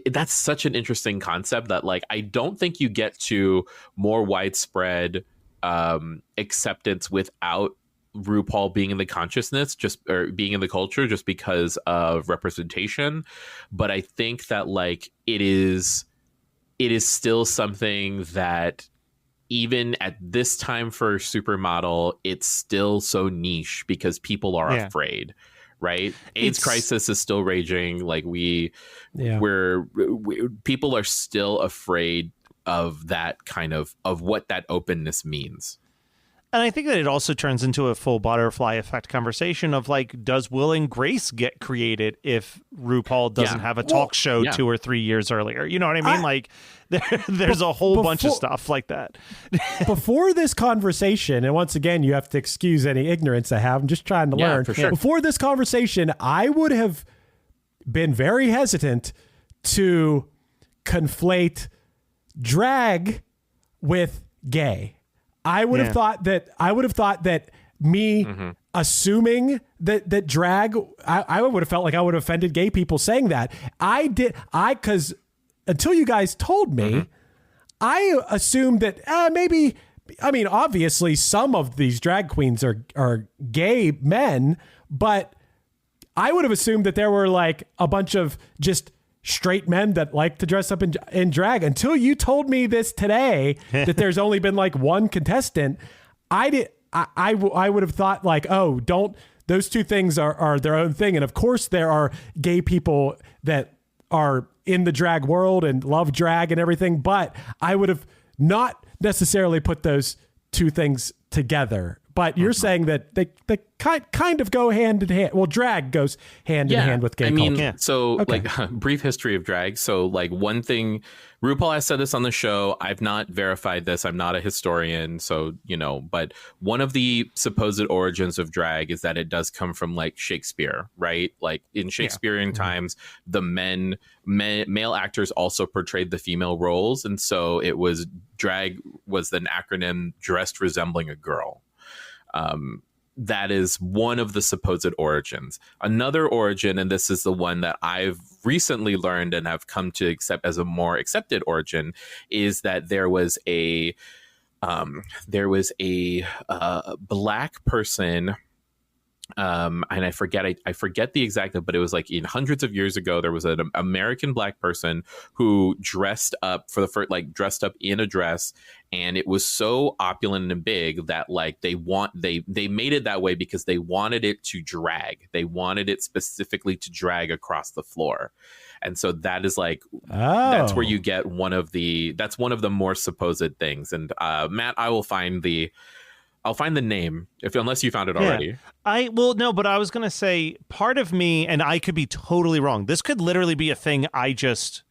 that's such an interesting concept that like I don't think you get to more widespread acceptance without RuPaul being in the consciousness, or being in the culture, just because of representation. But I think that like it is still something that even at this time for Supermodel, it's still so niche because people are afraid, right? AIDS crisis is still raging. Like people are still afraid of that kind of what that openness means. And I think that it also turns into a full butterfly effect conversation of like, does Will and Grace get created if RuPaul doesn't have a talk show 2 or 3 years earlier? You know what I mean? Like there's a whole bunch of stuff like that. Before this conversation, and once again, you have to excuse any ignorance I have. I'm just trying to learn. For sure. Before this conversation, I would have been very hesitant to conflate drag with gay. I would have thought that me assuming that drag, I would have felt like I would have offended gay people saying that. Because until you guys told me, I assumed that maybe, I mean, obviously some of these drag queens are gay men, but I would have assumed that there were like a bunch of just straight men that like to dress up in drag. Until you told me this today, that there's only been like one contestant, I would have thought like, oh, those two things are their own thing. And of course there are gay people that are in the drag world and love drag and everything, but I would have not necessarily put those two things together. But you're saying that they kind of go hand in hand. Well, drag goes hand in hand with gay culture. So like brief history of drag. So like one thing, RuPaul has said this on the show. I've not verified this. I'm not a historian. So, but one of the supposed origins of drag is that it does come from like Shakespeare, right? Like in Shakespearean times, the male actors also portrayed the female roles. And so drag was an acronym dressed resembling a girl. That is one of the supposed origins. Another origin, and this is the one that I've recently learned and have come to accept as a more accepted origin, is that there was a black person. And I forget the exact, but it was like in hundreds of years ago, there was an American black person who dressed up dressed up in a dress, and it was so opulent and big that like they made it that way because they wanted it to drag. They wanted it specifically to drag across the floor. And so that is like, that's where you get one of the more supposed things. And Matt, I'll find the name unless you found it already. But I was going to say part of me, and I could be totally wrong. This could literally be a thing I just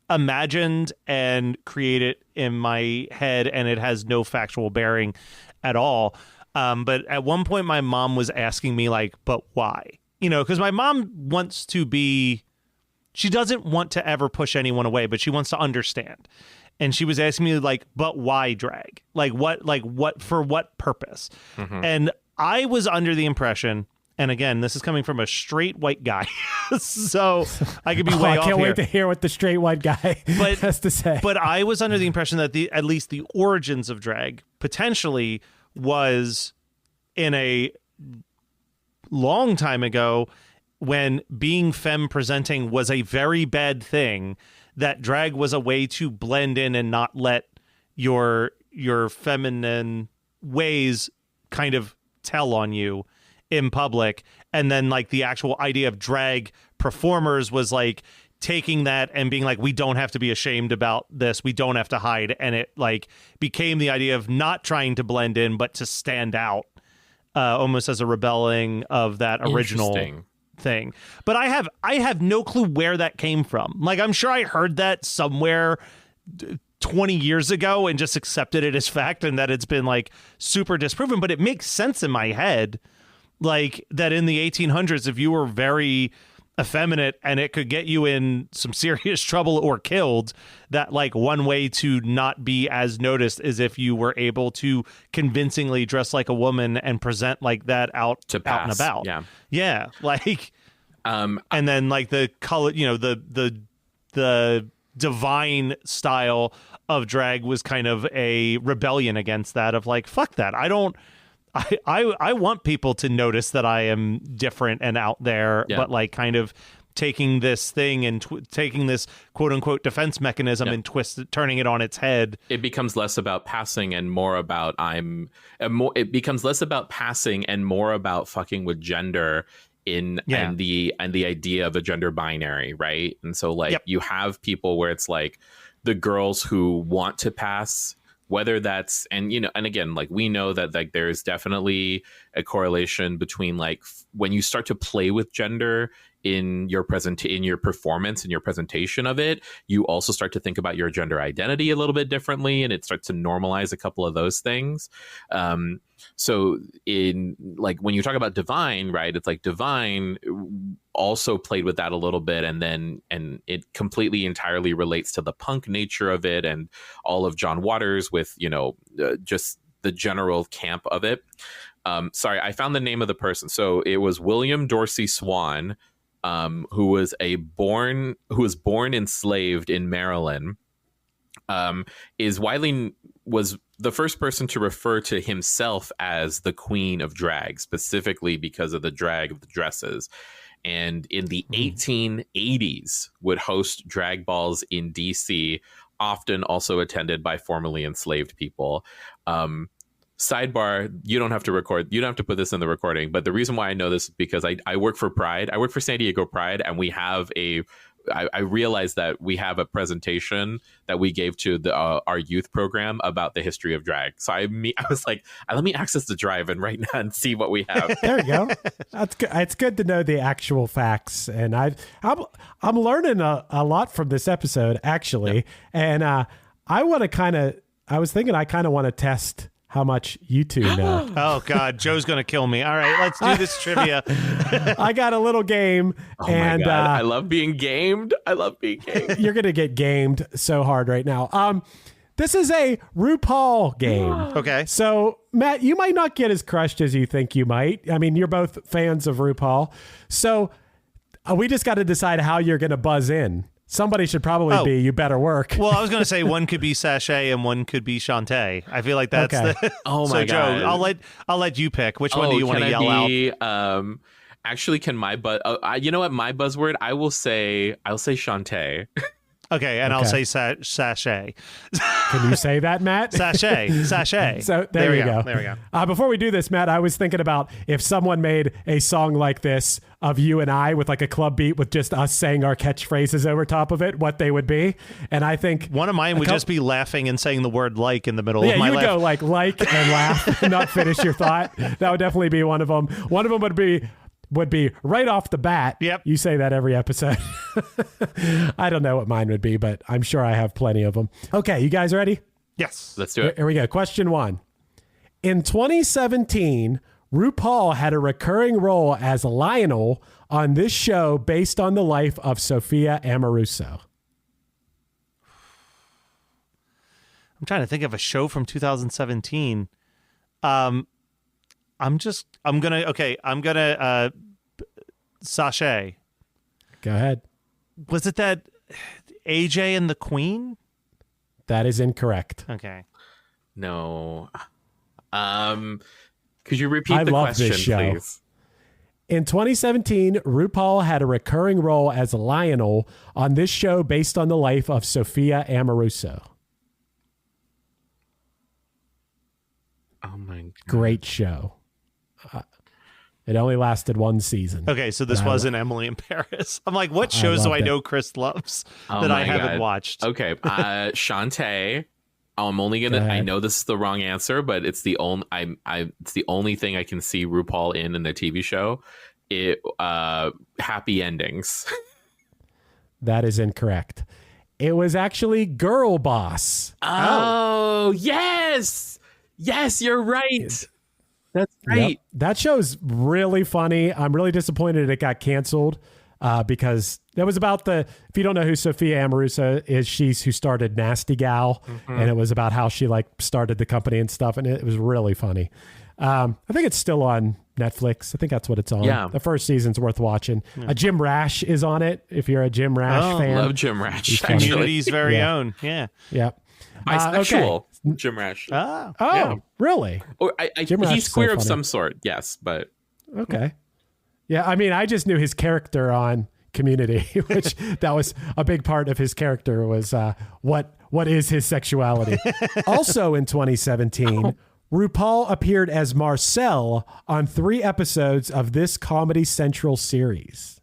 imagined and created in my head, and it has no factual bearing at all. But at one point my mom was asking me like, but why? Because my mom she doesn't want to ever push anyone away, but she wants to understand. And she was asking me like, but why drag? Like what for what purpose? Mm-hmm. And I was under the impression, and again, this is coming from a straight white guy, so I could be way off here. I can't wait to hear what the straight white guy has to say. But I was under the impression that at least the origins of drag potentially was in a long time ago when being femme presenting was a very bad thing, that drag was a way to blend in and not let your feminine ways kind of tell on you in public. And then like the actual idea of drag performers was like taking that and being like, we don't have to be ashamed about this. We don't have to hide. And it like became the idea of not trying to blend in, but to stand out, almost as a rebelling of that original thing. But I have no clue where that came from. Like, I'm sure I heard that somewhere 20 years ago and just accepted it as fact, and that it's been like super disproven, but it makes sense in my head, like that in the 1800s, if you were very effeminate and it could get you in some serious trouble or killed, that like one way to not be as noticed is if you were able to convincingly dress like a woman and present like that out and about. Yeah. Like, and then like the color, the divine style of drag was kind of a rebellion against that, of like, fuck that. I want people to notice that I am different and out there, but like kind of taking this thing and taking this quote unquote defense mechanism and turning it on its head. It becomes less about passing and more about it becomes less about passing and more about fucking with gender and the idea of a gender binary, right? And so like you have people where it's like the girls who want to pass, whether that's, and again, like we know that like there's definitely a correlation between like when you start to play with gender in your performance and your presentation of it, you also start to think about your gender identity a little bit differently, and it starts to normalize a couple of those things. So in like when you talk about Divine, right, it's like Divine also played with that a little bit, and it completely entirely relates to the punk nature of it and all of John Waters with just the general camp of it. Sorry, I found the name of the person. So it was William Dorsey Swan, who was born enslaved in Maryland. Was the first person to refer to himself as the queen of drag, specifically because of the drag of the dresses. And in the 1880s would host drag balls in DC, often also attended by formerly enslaved people. Sidebar, you don't have to put this in the recording, but the reason why I know this is because I work for Pride. I work for San Diego Pride, and we have a I realized that we have a presentation that we gave to our youth program about the history of drag. So I was like, let me access the drive-in right now and see what we have. There you go. That's good. It's good to know the actual facts, and I'm learning a lot from this episode actually. Yep. And I was thinking I kind of want to test how much you two know. Oh God, Joe's gonna kill me. All right, let's do this trivia. I got a little game. Oh my God. I love being gamed. You're gonna get gamed so hard right now. This is a RuPaul game. Okay. So Matt, you might not get as crushed as you think you might. I mean, you're both fans of RuPaul. So we just got to decide how you're gonna buzz in. Somebody should probably be You Better Work. Well, I was going to say one could be Sashay and one could be Shantae. I feel like that's okay. Oh my God. Joe, I'll let you pick. Which one do you want to yell out? Actually, can my you know what, my buzzword? I'll say Shantae. Okay, and I'll say Sashay. Can you say that, Matt? Sashay. So there you go. There we go. Before we do this, Matt, I was thinking about if someone made a song like this of you and I with like a club beat with just us saying our catchphrases over top of it, what they would be. And I think one of mine would just be laughing and saying the word like in the middle of my you laugh. Go like and laugh and not finish your thought. That would definitely be one of them. One of them would be right off the bat. Yep. You say that every episode. I don't know what mine would be, but I'm sure I have plenty of them. Okay, you guys ready? Yes. Let's do it. Here we go. Question 1. In 2017, RuPaul had a recurring role as Lionel on this show based on the life of Sophia Amoruso. I'm trying to think of a show from 2017. I'm gonna Sashay. Go ahead. Was it that AJ and the Queen? That is incorrect. Okay. No. Could you repeat the question, this show. please? In 2017, RuPaul had a recurring role as Lionel on this show based on the life of Sophia Amoruso. Oh my God. Great show. It only lasted one season. Okay, so this wasn't Emily in Paris. I'm like, what shows do I know Chris loves that I haven't watched? Okay, Shantae. I'm only gonna. I know this is the wrong answer, but it's the only. It's the only thing I can see RuPaul in a TV show. Happy endings. That is incorrect. It was actually Girl Boss. Oh yes, you're right. That's right. Yep. That show's really funny. I'm really disappointed it got canceled because it was about if you don't know who Sophia Amoruso is, she's who started Nasty Gal. Mm-hmm. And it was about how she started the company and stuff. And it was really funny. I think it's still on Netflix. I think that's what it's on. Yeah. The first season's worth watching. Yeah. Jim Rash is on it. If you're a Jim Rash fan. I love Jim Rash. Community's very own. Yeah. Yep. Bisexual. Okay. Jim Rash. Oh, really? Or he's queer of some sort, yes, but okay. Yeah, I mean, I just knew his character on Community, which that was a big part of his character was what is his sexuality. Also in 2017, RuPaul appeared as Marcel on 3 episodes of this Comedy Central series.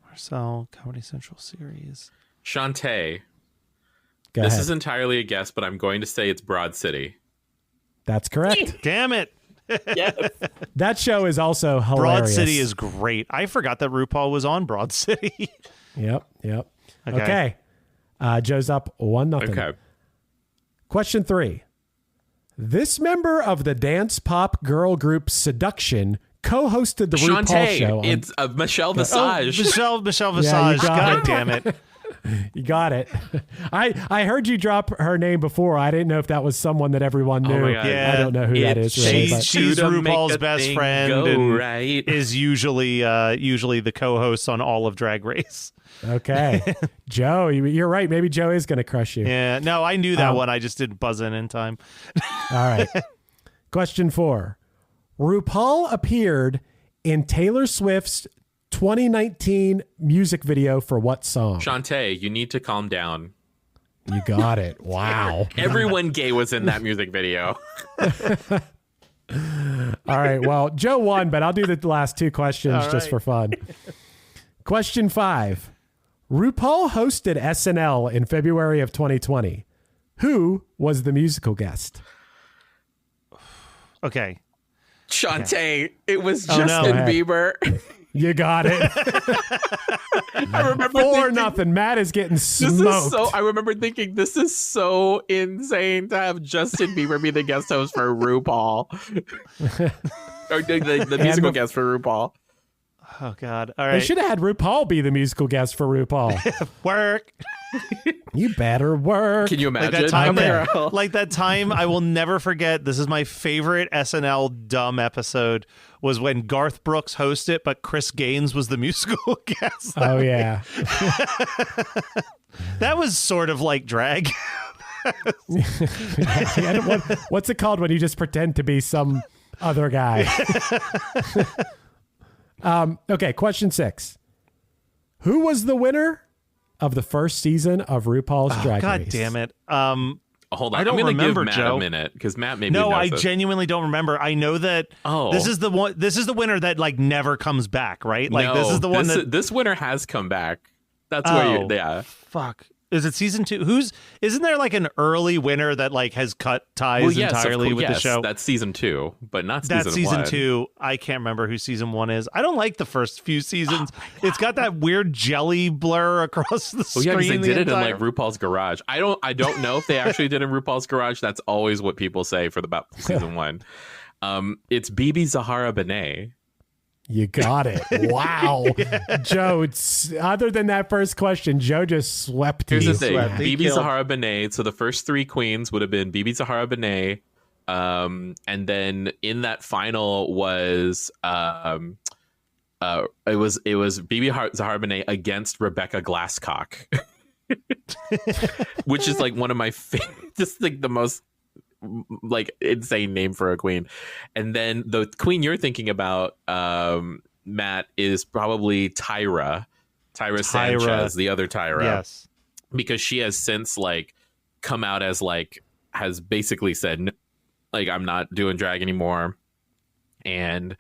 Marcel, Comedy Central series. Shantae. This is entirely a guess, but I'm going to say it's Broad City. That's correct. Damn it. Yes. That show is also hilarious. Broad City is great. I forgot that RuPaul was on Broad City. Yep. Okay. Joe's up 1-0. Okay. Question 3. This member of the dance pop girl group Seduction co-hosted the RuPaul show. It's Michelle Visage. Michelle Visage. God damn it. You got it. I heard you drop her name before. I didn't know if that was someone that everyone knew. Oh my God. Yeah, I don't know who that is. Really, she's RuPaul's best friend and right. is usually the co-host on all of Drag Race. Okay. Joe, you're right. Maybe Joe is going to crush you. Yeah. No, I knew that one. I just didn't buzz in time. All right. Question 4. RuPaul appeared in Taylor Swift's 2019 music video for what song? Shantae, you need to calm down. You got it. Wow. Everyone gay was in that music video. All right. Well, Joe won, but I'll do the last 2 questions just for fun. Question 5. RuPaul hosted SNL in February of 2020. Who was the musical guest? Okay. Shantae. It was Justin Bieber. You got it. I remember 4-0. Matt is getting smoked. I remember thinking, this is so insane to have Justin Bieber be the guest host for RuPaul. Or the musical guest for RuPaul. Oh, God. All right. They should have had RuPaul be the musical guest for RuPaul. Work. You better work. Can you imagine? Like that time I will never forget. This is my favorite SNL dumb episode, was when Garth Brooks hosted it, but Chris Gaines was the musical guest. Oh, yeah. That was sort of like drag. What's it called when you just pretend to be some other guy? Okay, question 6. Who was the winner of the first season of RuPaul's Drag Race? God damn it. Hold on. I don't remember, Matt Joe. a minute, because Matt maybe No, knows I it. genuinely don't remember. I know that this is the one. This is the winner that like never comes back, right? Like this is the one that this winner has come back. That's where you. Fuck. Is it season 2? Isn't there like an early winner that like has cut ties entirely with the show? That's season 2, but not season 1. That's season 2. I can't remember who season 1 is. I don't like the first few seasons. It's got that weird jelly blur across the screen. Yeah, because they did it in like RuPaul's garage. I don't know if they actually did in RuPaul's garage. That's always what people say for about season 1. It's Bibi Zahara Benet. You got it. Wow. Joe, other than that first question, Joe just swept you. Here's the thing. Bibi Zahara Benet. So the first 3 queens would have been Bibi Zahara Benet. And then in that final was it was Bibi Zahara Benet against Rebecca Glasscock. Which is like one of my favorite, just like the most like insane name for a queen. And then the queen you're thinking about, Matt, is probably Tyra Sanchez, the other Tyra. Yes, because she has since like come out as like has basically said like, I'm not doing drag anymore. And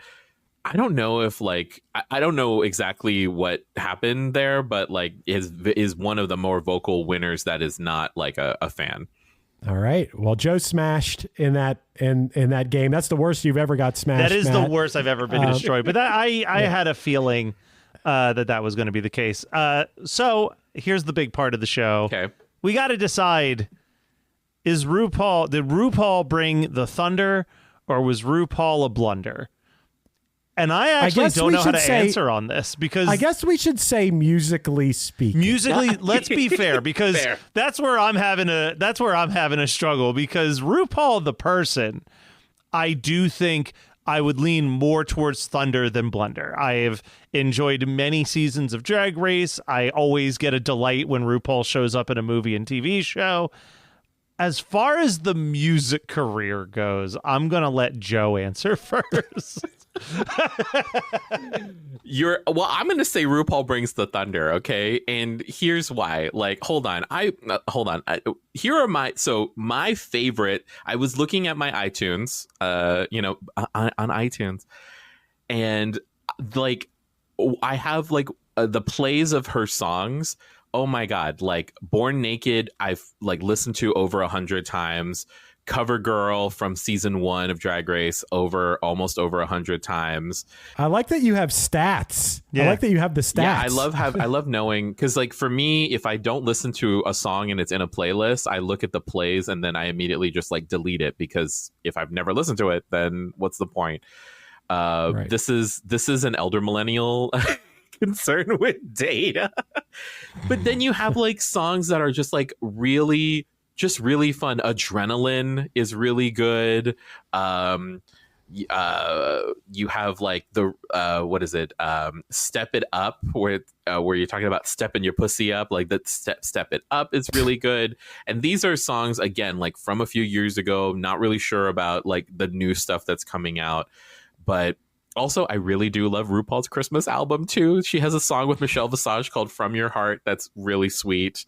I don't know if like I don't know exactly what happened there, but like is one of the more vocal winners that is not like a fan. All right. Well, Joe smashed in that game. That's the worst you've ever got smashed. That is Matt. the worst I've ever been destroyed. But I had a feeling that was going to be the case. So here's the big part of the show. Okay. We got to decide: did RuPaul bring the thunder, or was RuPaul a blunder? And I actually don't know how to answer on this, because I guess we should say musically speaking. Let's be fair, because that's where I'm having a struggle, because RuPaul the person, I do think I would lean more towards thunder than blunder. I have enjoyed many seasons of Drag Race. I always get a delight when RuPaul shows up in a movie and TV show. As far as the music career goes, I'm going to let Joe answer first. I'm gonna say RuPaul brings the thunder, okay? And here's why. Like, hold on. Here are my favorite. I was looking at my iTunes, on iTunes, and like I have like the plays of her songs. Oh my god! Like Born Naked, I've like listened to over 100 times. Cover Girl from season 1 of Drag Race almost over 100 times. I like that you have stats. Yeah. I like that you have the stats. Yeah, I love knowing, because like for me, if I don't listen to a song and it's in a playlist, I look at the plays and then I immediately just like delete it, because if I've never listened to it, then what's the point? Right. This is an elder millennial concern with data. But then you have like songs that are just like really fun. Adrenaline is really good. You have like the Step It Up, where you're talking about stepping your pussy up, like that step it up is really good. And these are songs, again, like from a few years ago. Not really sure about like the new stuff that's coming out, but also I really do love RuPaul's Christmas album too. She has a song with Michelle Visage called From Your Heart that's really sweet.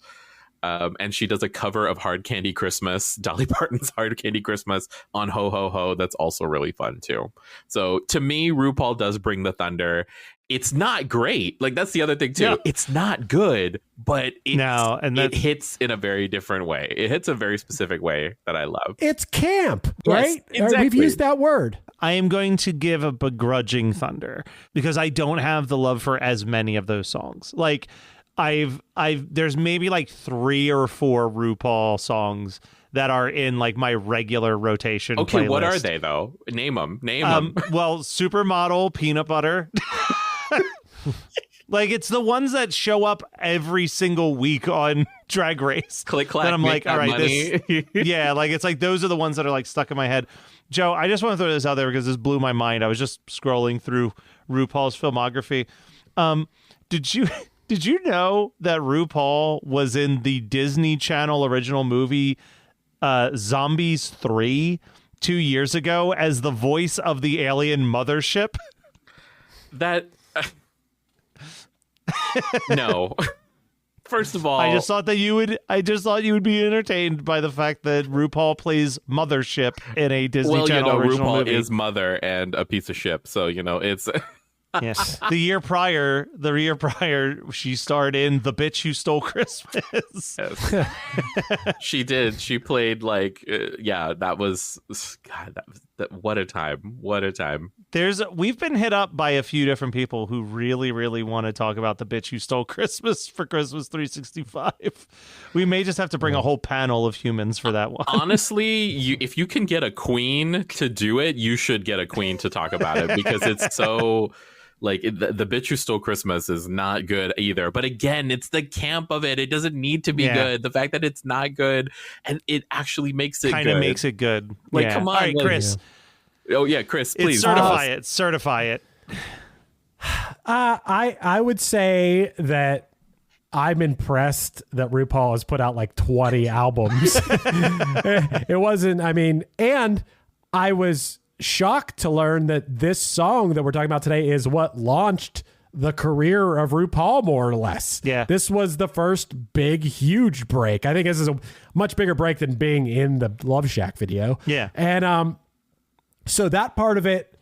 And she does a cover of Hard Candy Christmas, Dolly Parton's Hard Candy Christmas, on Ho Ho Ho. That's also really fun too. So to me, RuPaul does bring the thunder. it's not great. Like, that's the other thing too. Yeah. It's not good, but it hits in a very different way. It hits a very specific way that I love. It's camp, Yes, right? exactly. We've used that word. I am going to give a begrudging Thunder because I don't have the love for as many of those songs. Like, there's maybe like 3 or 4 RuPaul songs that are in like my regular rotation. Okay, playlist. what are they though? Name them. Well, Supermodel, Peanut Butter. Like, it's the ones that show up every single week on Drag Race. Click clack. Then I'm like, all right, money. yeah, like it's like those are the ones that are like stuck in my head. Joe, I just want to throw this out there because this blew my mind. I was just scrolling through RuPaul's filmography. Did you know that RuPaul was in the Disney Channel original movie Zombies 3 2 years ago as the voice of the alien mothership? That no. First of all, I just thought you would be entertained by the fact that RuPaul plays mothership in a Disney Channel original RuPaul movie. is mother and a piece of ship, so it's Yes. The year prior, she starred in The Bitch Who Stole Christmas. Yes. She did. She played like, that was, God, what a time. What a time. We've been hit up by a few different people who really, really want to talk about The Bitch Who Stole Christmas for Christmas 365. We may just have to bring a whole panel of humans for that one. Honestly, if you can get a queen to do it, you should get a queen to talk about it because it's so... Like, the Bitch Who Stole Christmas is not good either. But again, it's the camp of it. It doesn't need to be good. The fact that it's not good and it actually makes it kind of makes it good. Like, come on. All right, Chris. Yeah. Oh, yeah, Chris, please. Certify it. I would say that I'm impressed that RuPaul has put out like 20 albums. It wasn't, and I was shocked to learn that this song that we're talking about today is what launched the career of RuPaul, more or less. Yeah. This was the first big, huge break. I think this is a much bigger break than being in the Love Shack video. Yeah. And so that part of it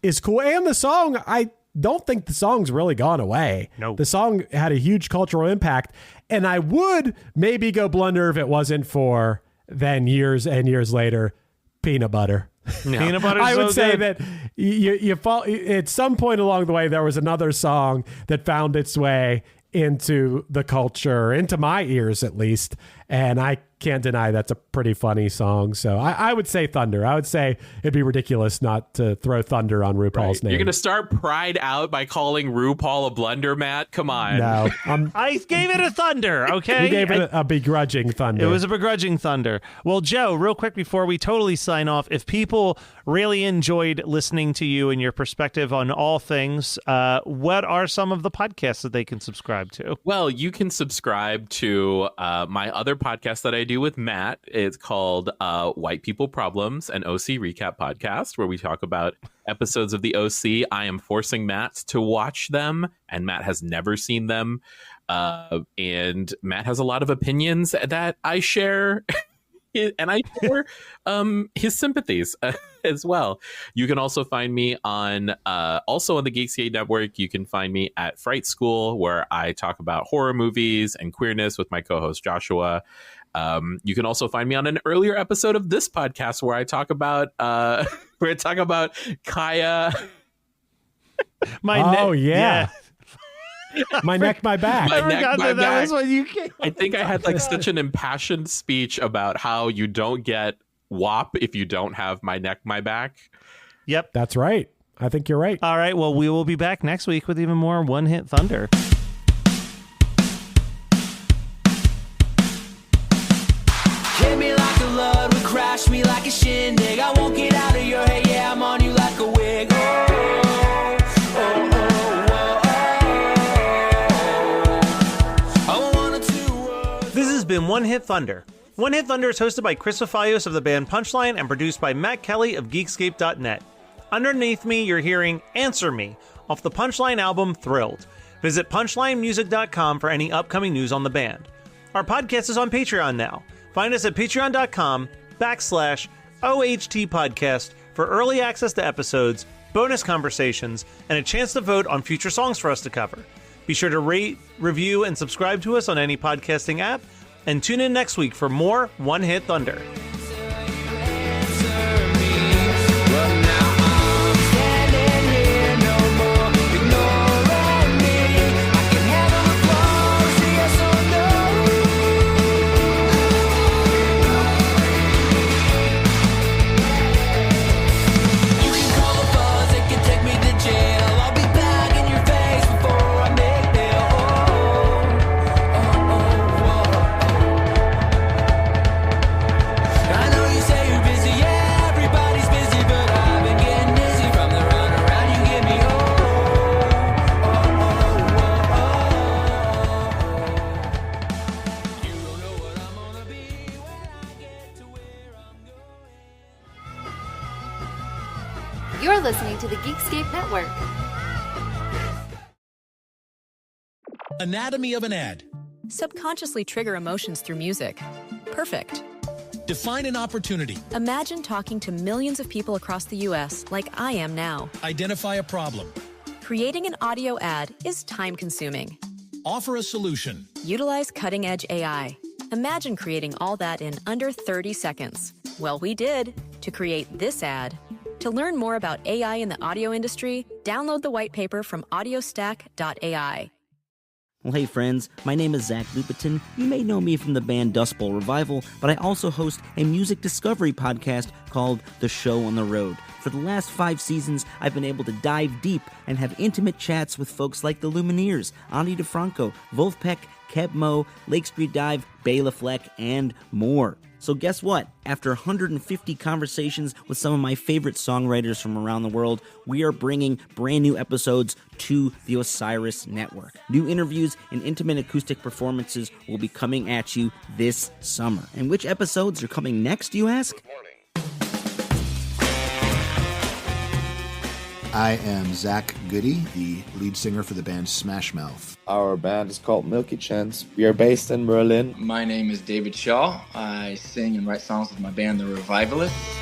is cool. And the song, I don't think the song's really gone away. No. The song had a huge cultural impact. And I would maybe go blunder if it wasn't for then years and years later, Peanut Butter. No. Peanut Butter. I would say good. that you fall at some point along the way. There was another song that found its way into the culture, into my ears at least, and I can't deny that's a pretty funny song. So I would say Thunder. I would say it'd be ridiculous not to throw Thunder on RuPaul's name. You're gonna start Pride out by calling RuPaul a blunder, Matt? Come on. No, I gave it a Thunder. Okay, you gave it a begrudging Thunder. It was a begrudging Thunder. Well, Joe, real quick before we totally sign off, if people really enjoyed listening to you and your perspective on all things, what are some of the podcasts that they can subscribe to? Well, you can subscribe to my other podcast that I do with Matt. It's called White People Problems, an OC recap podcast where we talk about episodes of the OC. I am forcing Matt to watch them, and Matt has never seen them. And Matt has a lot of opinions that I share. And I share his sympathies as well. You can also find me on the Geekscape Network. You can find me at Fright School, where I talk about horror movies and queerness with my co-host Joshua. You can also find me on an earlier episode of this podcast where I talk about Kaya. Yeah. My neck, my back. My neck, my back. Was what you came I think I had like such an impassioned speech about how you don't get WAP if you don't have my neck, my back. Yep. That's right. I think you're right. All right. Well, we will be back next week with even more One Hit Thunder. Hit me like a Ludwig, crash me like a shindig. I won't get out of your head, yeah, I'm on you like a wig. This has been One Hit Thunder. One Hit Thunder is hosted by Chris Fafalios of the band Punchline and produced by Matt Kelly of Geekscape.net. Underneath me, you're hearing Answer Me off the Punchline album Thrilled. Visit punchlinemusic.com for any upcoming news on the band. Our podcast is on Patreon now. Find us at patreon.com/OHT podcast for early access to episodes, bonus conversations, and a chance to vote on future songs for us to cover. Be sure to rate, review, and subscribe to us on any podcasting app, and tune in next week for more One Hit Thunder. You're listening to the Geekscape Network. Anatomy of an ad. Subconsciously trigger emotions through music. Perfect. Define an opportunity. Imagine talking to millions of people across the U.S. like I am now. Identify a problem. Creating an audio ad is time-consuming. Offer a solution. Utilize cutting-edge AI. Imagine creating all that in under 30 seconds. Well, we did to create this ad. To learn more about AI in the audio industry, download the white paper from audiostack.ai. Well, hey friends, my name is Zach Lupiton. You may know me from the band Dust Bowl Revival, but I also host a music discovery podcast called The Show on the Road. For the last 5 seasons, I've been able to dive deep and have intimate chats with folks like the Lumineers, Ani DeFranco, Wolfpack, Keb Mo, Lake Street Dive, Bela Fleck, and more. So guess what? After 150 conversations with some of my favorite songwriters from around the world, we are bringing brand new episodes to the Osiris Network. New interviews and intimate acoustic performances will be coming at you this summer. And which episodes are coming next, you ask? I am Zach Goody, the lead singer for the band Smash Mouth. Our band is called Milky Chance. We are based in Berlin. My name is David Shaw. I sing and write songs with my band, The Revivalists.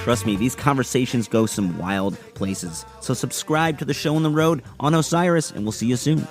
Trust me, these conversations go some wild places. So subscribe to The Show on the Road on Osiris, and we'll see you soon.